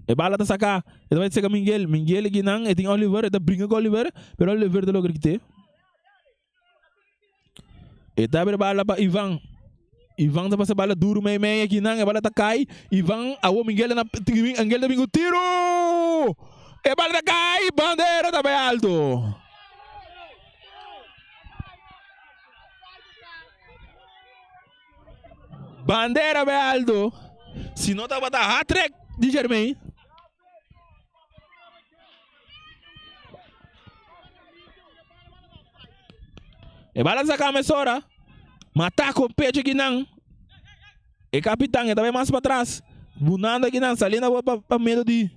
E bala está sacar. Ele vai sacar Miguel. Miguel aqui não. E tem Oliver. Ele está brincando com Oliver. Pero Oliver está logo aqui. E está abrindo bala para Ivan. Ivan está passando bala duro meio aqui não. E bala está cai. Ivan. A o Miguel na Miguel está vindo tiro. E bala está cai. Bandeira está bem alto. Bandeira bem alto. Se não tá batendo hat-trick de Germain. E bala sacar a mesora. Matar com o pecho aqui não. E capitão, ele também mais para trás. Bunando aqui não, salindo para meio de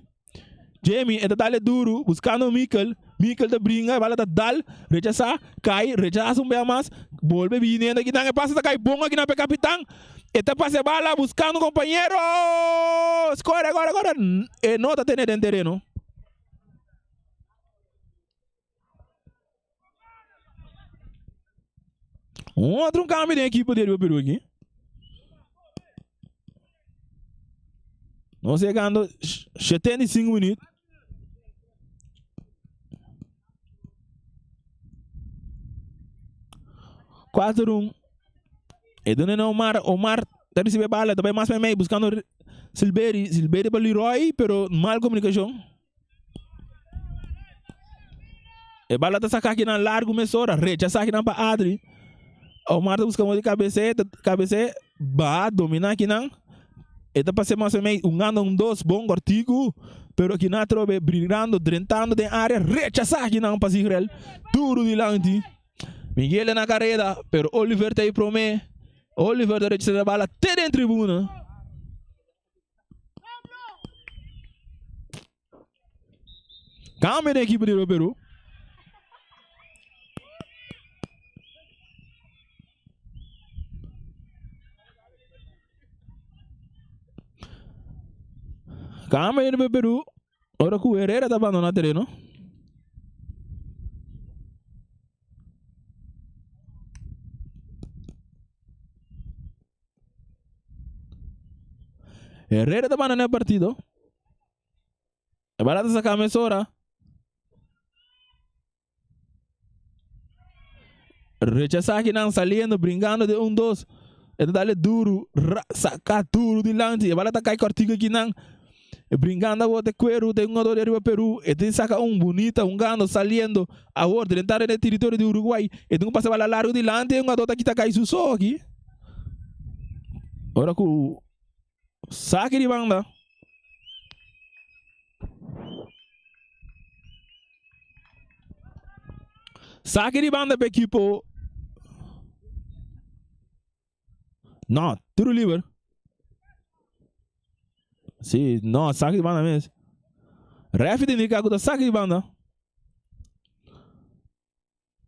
Jamie, ele dá duro, buscando o Mikkel. Mikkel te brinca, bala te dal, rechaça, cai, rechaça bem mais. Volve vindo aqui não, e passa, cai bom aqui não, para capitão. E te passa bala, buscando um companheiro. Escolhe agora. E não está tendo em terreno. Outro câmbio de equipe dele para o Peru aqui. Nós chegando 75 minutos. Quatro e dona Omar tá recebendo bala, também mais para meio buscando Silberi para Leroy, pero mal comunicação. E bala tá sacar aqui na largo mesora, rechaça aqui na para Adri. Omar tá buscando de cabeça, vai dominar aqui não. E tá passando mais para meio, dois bom cortico, pero aqui na trobe brilhando, drentando de área, rechaça aqui não para Sigrel, duro de lante. Miguel na carreira, pero Oliver tá aí pro mim. Oliver tá recebendo a bala até dentro da tribuna. Câmbio da equipe do Peru. Câmbio do Peru. Ora que o Herrera tá abandonando o terreno. Herrera está ganando el partido. El barato saca a mesora. Rechaza que están saliendo, brincando de 1-2. Ele dá duro, saca duro de lance. El barato cai cortico aqui não. Brincando a de cuero de jogador de arriba Peru. Ele saca bonita, gano saliendo. Agora, de entrar no território de Uruguai. Ele não passa a largo de lance. Um jogador que está caindo só aqui. Agora que o saque de banda. Saque de banda para o equipo. Não, tudo livre. Sim, não, saque de banda mesmo. Ref de indicar que saque de banda.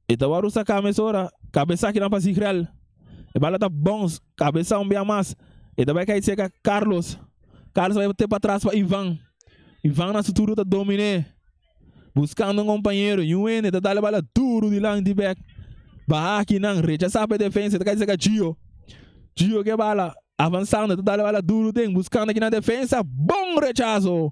E agora o sacar a mesora. Cabeça aqui na passe real. E bala tá bons. Cabeça bem mais. E também vai chegar Carlos. Carlos vai ter para trás para Ivan. Ivan na sutura tá dominé. Buscando um companheiro. E o N tá dando bala duro de lá em back. Barra aqui não. Rechaçar para a defesa. Tá chegar Gio. Gio que bala. Avançando. Tá dando bala duro. Tem. Buscando aqui na defesa. Bom rechaço.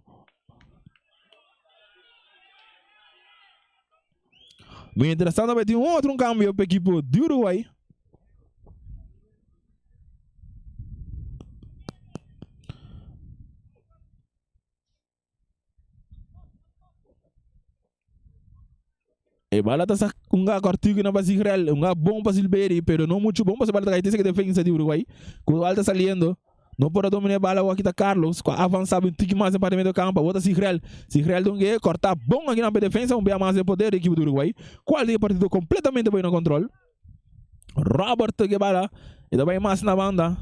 Bem interessante. Vai ter outro câmbio para a equipe de Uruguai. E bala tá um cortico na base real, bom para Silberi, pero não muito bom para bala que defesa de Uruguai. Quando ela tá saliendo, não pode dominar a bala aqui tá Carlos, avançar um tique mais para o meio do campo, outra Sigrel não quer cortar bom aqui na defesa, bem mais de poder da equipe do Uruguai. Qual é o partido completamente bem no controle. Robert que bala, e também mais na banda.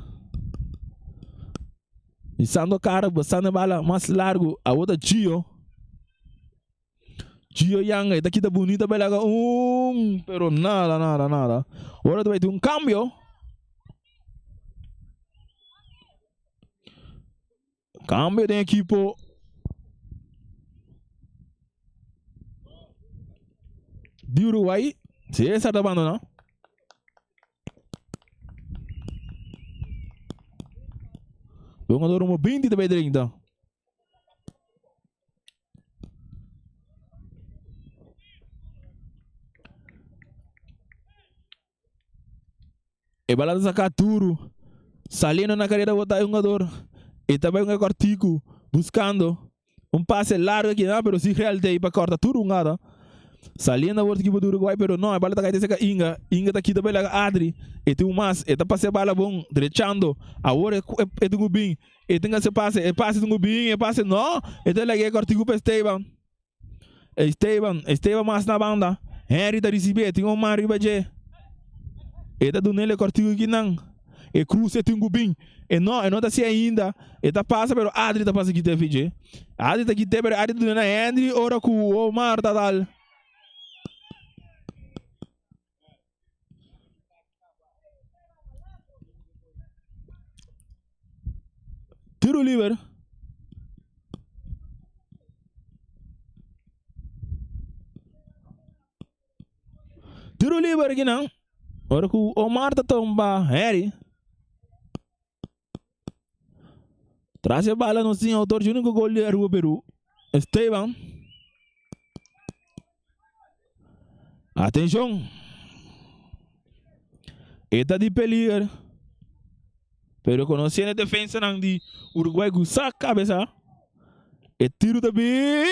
E sando cara, bastante bala mais largo, a outra Gio. Gio Yang, esta aqui tá bonita, pelaga pero nada. Agora vai ter cambio. Cambio de equipo. De Uruguai. César tá abandonando. Vamos dar uma 20 de 30. E bala sacar duro. Saliendo na carreira botar um jogador. E também um cortico. Buscando um passe largo aqui, não, pero si real tem para cortar tudo um gado. Saliendo a equipe do Uruguai, pero não, a bala tá caindo seca Inga. Inga tá aqui também lá Adri. E tem um mais, e tá passando bala bom, derechando. Agora é do Gubin. E tem esse passe, e passe do Gubin, e passe não. E tem lá que cortico para Esteban. Esteban mais na banda. Henry tá recebendo, tem um Mário Bajé. Eta do nele cortigo aqui não. E cruza tem gubim. E não tá assim ainda. Eta passa pero Adri tá passa aqui te FG. Adri tá aqui te pero Adri do nele Andri ora com o Omar tá dal. Tiro livre. Tiro livre aqui não. Ora que o Omar tá tomba, Harry. Traz a bala no sim, autor de único gol de Rua Peru. Esteban. Atenção. Eta de peligro. Pero conhecendo a defesa de Uruguai que saca a cabeça. E tiro também.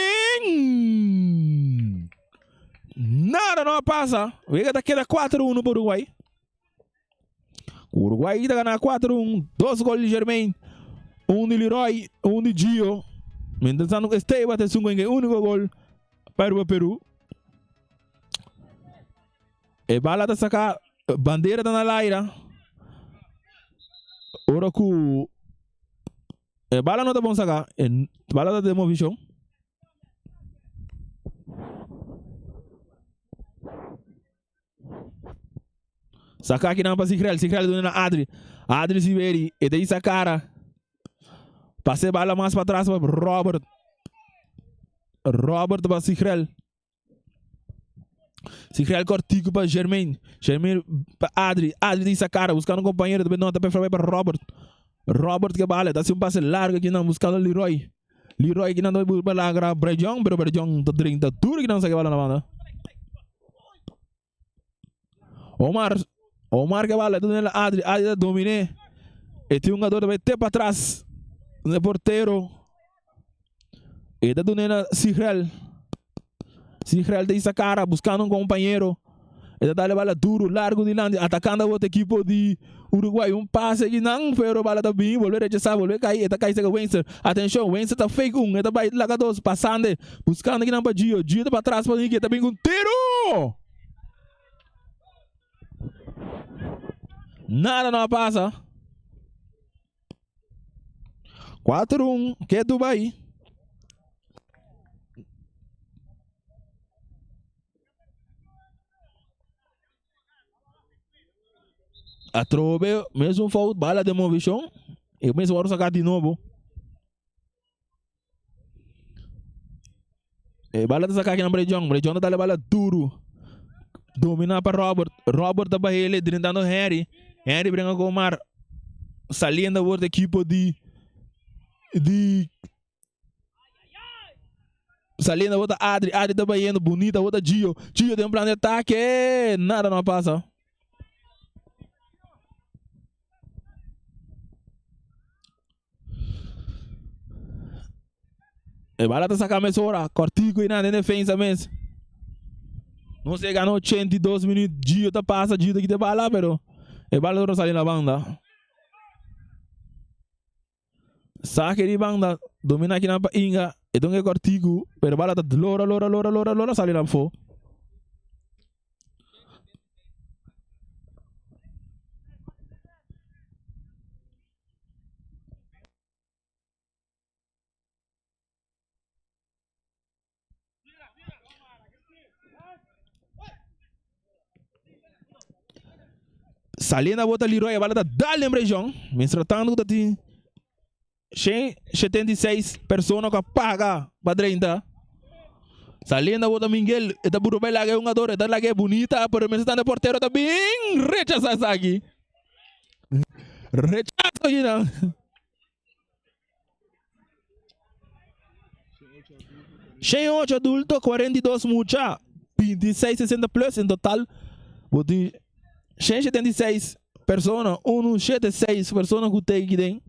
Nada não passa. Vega tá queda 4-1 para o Uruguai. O Uruguai está ganhando 4-1. 2 gols de Germain. Um de Leroy, um de Gio. Entretanto, Esteban tem um único gol para o Peru. E bala tá sacar. Bandeira tá na laira. Ora que bala não tá bom sacar. Bala tá demovição. Sacar aqui não para Sigrel do na Adri. Adri Siberi. E daí sacara. Passei bala mais para trás para Robert. Robert para Sigrel. Sigrel cortico para Germain. Germain para Adri. Adri daí sacara. Buscando um companheiro. Também não tá para Robert. Robert que bala. Dá-se um passe largo aqui não. Buscando Leroy. Leroy que não vai para lá agarrar Brejão. Pero Brejão tá 30 tudo que não saca bala na banda. Omar que vale, Adri dominé. E tem um jogador vai ter para trás. Um porteiro. E da dona Sigrel. Sigrel tem essa cara buscando um companheiro. E da dá bala duro, largo de lande, atacando a outra equipe de Uruguai. Um passe que não, pero bala tá bem, volver a rechazar, volver a cair. E tá caindo com o Wencer. Atenção, Wencer tá fake um. E tá vai lá dois, passando, buscando aqui na para Gio. Gio tá para trás para ninguém, tá bem com tiro. Nada não passa. 4-1. Que é Dubai. A Trobe, mesmo falta bala de movição. E mesmo vou sacar de novo. E bala de sacar aqui na Brejão. Brejão tá bala duro. Dominar para Robert. Robert tá para ele, drindando Harry. Harry brinca com o Omar. Saliendo a outra equipe de saliendo a outra Adri. Adri tá indo bonita. A outra Gio. Gio tem um plano de ataque. Nada não passa. E bala tá sacando a mesura. Cortico e nada em defesa mesmo. Não sei, ganhou 82 minutos. Gio tá passa. Gio daqui de bala, pero e bala não sai na banda. Saque de banda. Domina aqui na Inga. E então é cortico. Pero bala tá lora. Sai na fo. Saliendo a bota Leroy, a bala da dá Brejão. Mas tratando de 76 pessoas que pagam para 30. Saliendo a bota Miguel, está burro bem lá que é um jogador, está lá que é bonita, pero mesmo está no porteiro, está bem rechaçado aqui. Rechaço aqui não. Cheio 8 adultos, 42 mucha, 26, 60 plus em total. Bote 176 pessoas, 176 pessoas que tem aqui dentro.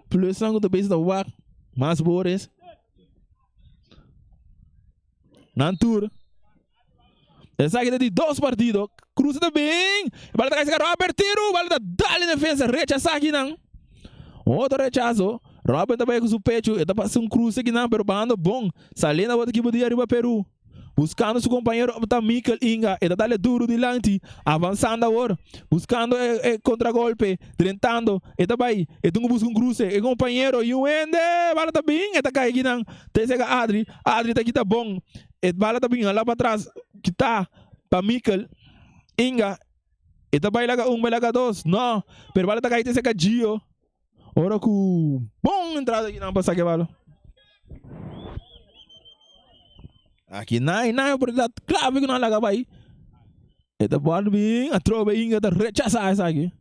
Plus sangue do base da UAC, mais bores. Nantur. Essa aqui tem 2 partidos. Cruza também. Bala da caixa, Robert tiro. Bala da dá-lhe defesa. Rechaça aqui não. Outro rechaço. Robert também com o pecho. Ele tá passando um cruze aqui não, pero bando bom. Saliendo a outra equipe de Arriba Peru. buscando su companheiro tá Mikel Inga, ele dá duro delante, avançando agora, buscando contragolpe, tentando, ele vai, ele busca cruce, e companheiro, e o ende, bala tá bem, ele cai aqui não, tem Adri tá aqui tá bom, e bala tá bem, lá para trás, que tá, para Mikel Inga, ele vai lá dois, não, pero bala tá cai tem Gio, ora com bom entrada aqui não para saque bala. Aqui não, oportunidade clave que não laga vai. Eta bola bem, a trova Inga tá rechaçar essa aqui.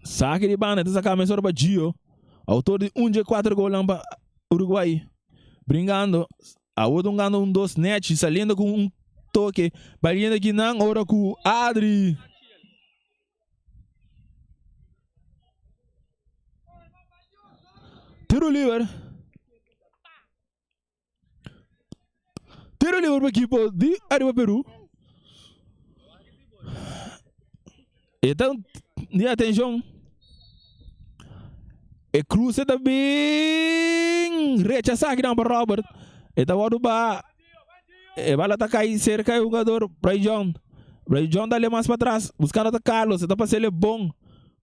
Saque de banda, essa camisa para Gio, autor de 1-4 gol para Uruguai, brincando, a outro ganhando 2 net, saindo com toque, batendo aqui não, ora com Adri. Tiro livre para o equipo de Arriba Peru. Então, de atenção. E cruze também. Rechaçar aqui não para Robert. Então, o Ruba. E vai atacar aí cerca o jogador. Brian John dá-lhe mais para trás. Buscando a Carlos. Então, para ser ele bom.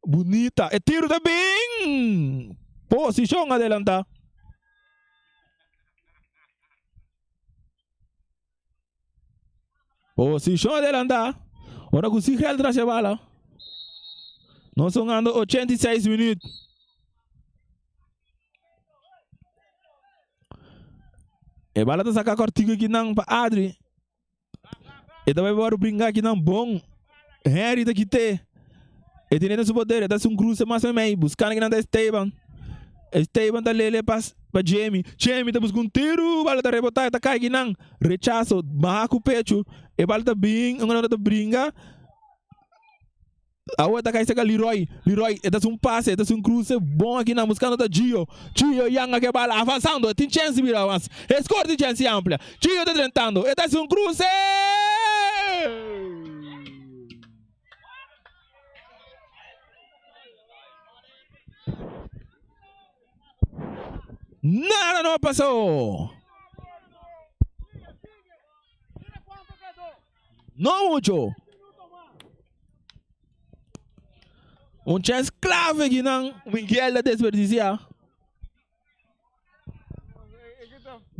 Bonita. E tiro também. Posição adelanta. Posição adelanta. Ora com o Sigel traz a bala. Nós estamos andando 86 minutos. E bala tá sacar cortigo aqui não para Adri. E também vai brincar aqui não bom. Henry tá aqui te. E tem nesse poder. Tá um cruze mais meio. Buscando aqui não da Esteban tá lele para Jamie tá buscando tiro, bala tá rebotar, tá cai não, rechaço, barra com o pecho, e bala tá bem, agora tá brinca, a outra cai seca Leroy, tá um passe, tá um cruze bom aqui não, buscando tá Gio, Yanga que bala avançando, tem chance de avançar, score de chance ampla, Gio tá tentando, e tá um cruze! Nada não passou. Não mucho. Chance clave que não Miguel desperdicia.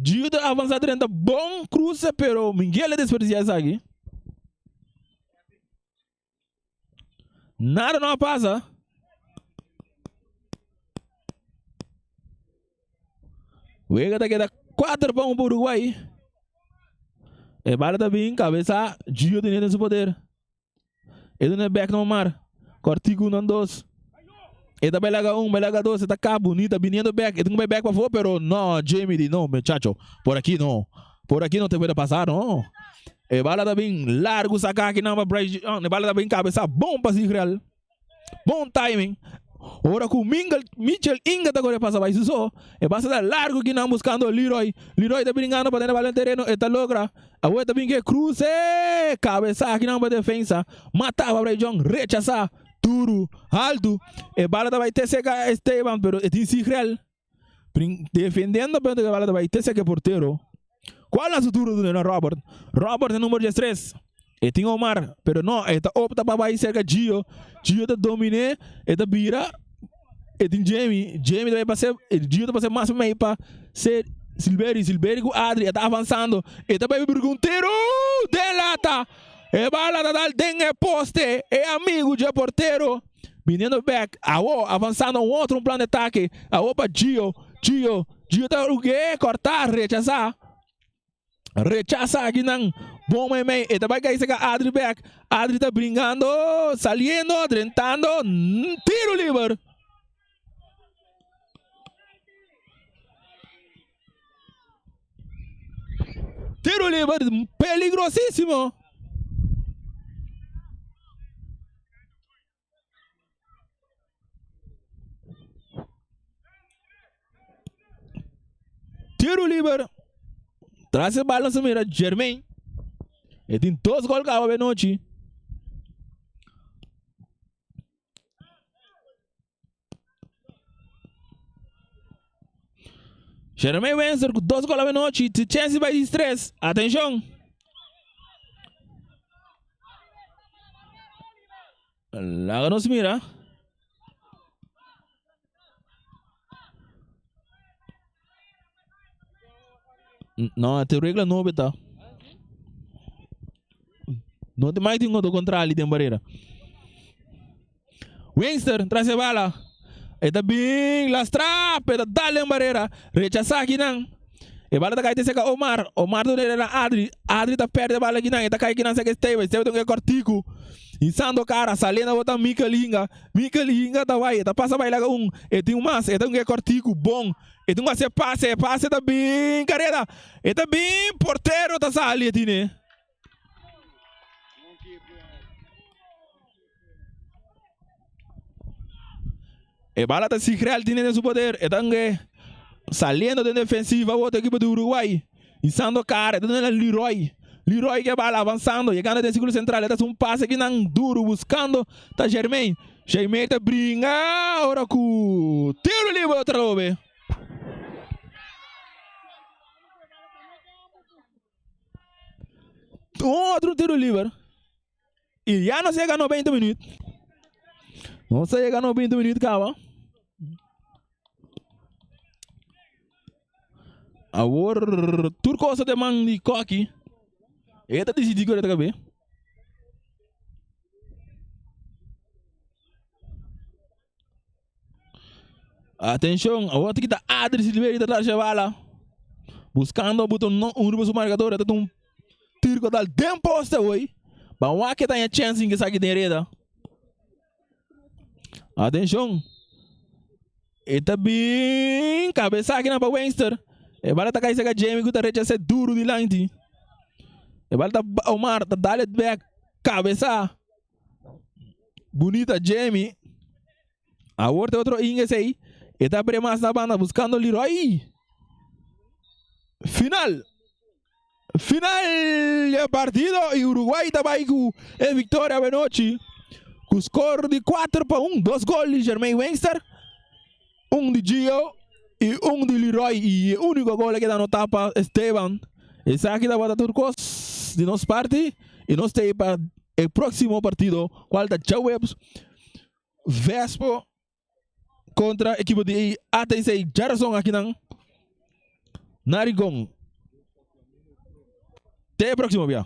Gio avançar dentro bom cruze, pero Miguel desperdicia essa aqui. Nada não passa. O Ega tá queda 4 para 1 para o Uruguai. E bala tá bem, cabeça, Gio tem nesse poder. Ele não é back no mar. Cortigo não 2. Ele tá belaga 1, belaga 2, tá cá bonita, vindo back. Ele não vai back para fora, pero não, Jamie, não, muchacho. Por aqui não te pode passar, não. E bala tá bem, largo sacar aqui não para Brian. E bala tá bem, cabeça, bom para Sigel. Bom timing. Ora com Mikel Inga agora passa mais só. E passa dar largo que não buscando Leroy tá brincando para dentro do terreno e tá logra. A outra bem que cruze, cabeça aqui não para defesa. Matava para John, rechaçar, duro, alto. E bala vai ter seca Esteban, pero é Sigel. Defendendo para que bala vai ter seca porteiro. Qual é o futuro do Robert? Robert é número 3. E tem Omar, pero não, ele opta para ir cerca Gio tá domine, ele vira, e tem Jamie vai passar, Gio tá passando mais meio para ser Silveri com Adri, está avançando, ele vai vir com um tiro, delata, e bala da tem poste, é amigo de porteiro, vindo back, avançando um plano de ataque, para Gio tá o quê? Cortar, rechaçar aqui não. Bom, mãe, e também que esse Adri back. Adri tá brincando, saliendo, tentando, tiro livre. Tiro livre, peligrosíssimo. Tiro livre. Traz a balança, mira, Germain. Ele tem 2 gols que a noite. Jeremy Wenster com 2 gols a noite. Chelsea vai de 3. Atenção. Lá nos mira. Não, tem regra nova, tá? Não tem mais nenhum do contrário ali, tem barreira. Wenster, traz a bala. Eta bem, lastrap, eta dale a barreira. Rechaça aqui, não. E bala tá caindo seca Omar. Omar do era Adri. Adri tá perto da bala aqui, não. Eta cai aqui, não, seca Esteve. Esteve tem que cortico. Insando cara, salendo botar Mikalinga. Mikalinga tá vai, tá passa vai lá e tem mais, e tem que cortico bom. E tem que passe tá bem, careta. E tá bem, porteiro tá sali aqui, né? E bala tá se criar tiene de su poder, e tangue saliendo de defensiva outra equipe do Uruguai. Insando cara, tá dando Leroy. Leroy que bala avançando, chegando até o círculo central, está um passe aqui não duro, buscando, tá Germain. Germain tá brinca, agora com tiro livre outra vez. Outro tiro livre. E já não chega no 20 minutos. Não chega no 20 minutos, calma. Agora, Turcosa de man de coque. Eta decidi que eu acabei. Atenção, a outra que está Adri Silveira da Chavala. Buscando o botão um grupo marcador, até um tiro que dá tempo posta hoje. Mas que tem a chance que sai de direita. Atenção. Eta bem, cabeça aqui na para Wenster. E bala tá caindo a Jamie que tá rechaçando duro de lante. E bala tá Omar, tá dale back, cabeça. Bonita Jamie. A outra outro inglês aí. E tá mais na banda buscando Leroy. Final do partido e Uruguai tá vai com a vitória da noite. Com score de 4-1, 2 gols de Jermaine Wenster, de Gio e de Leroy. E o único gol que dá no tapa Esteban. Esse aqui da Bota Turcos de nossa parte. E nós temos para o próximo partido, qual da Chauebs Vespo contra a equipe de Atenção Jarson aqui na Narigong. Até o próximo, Bia.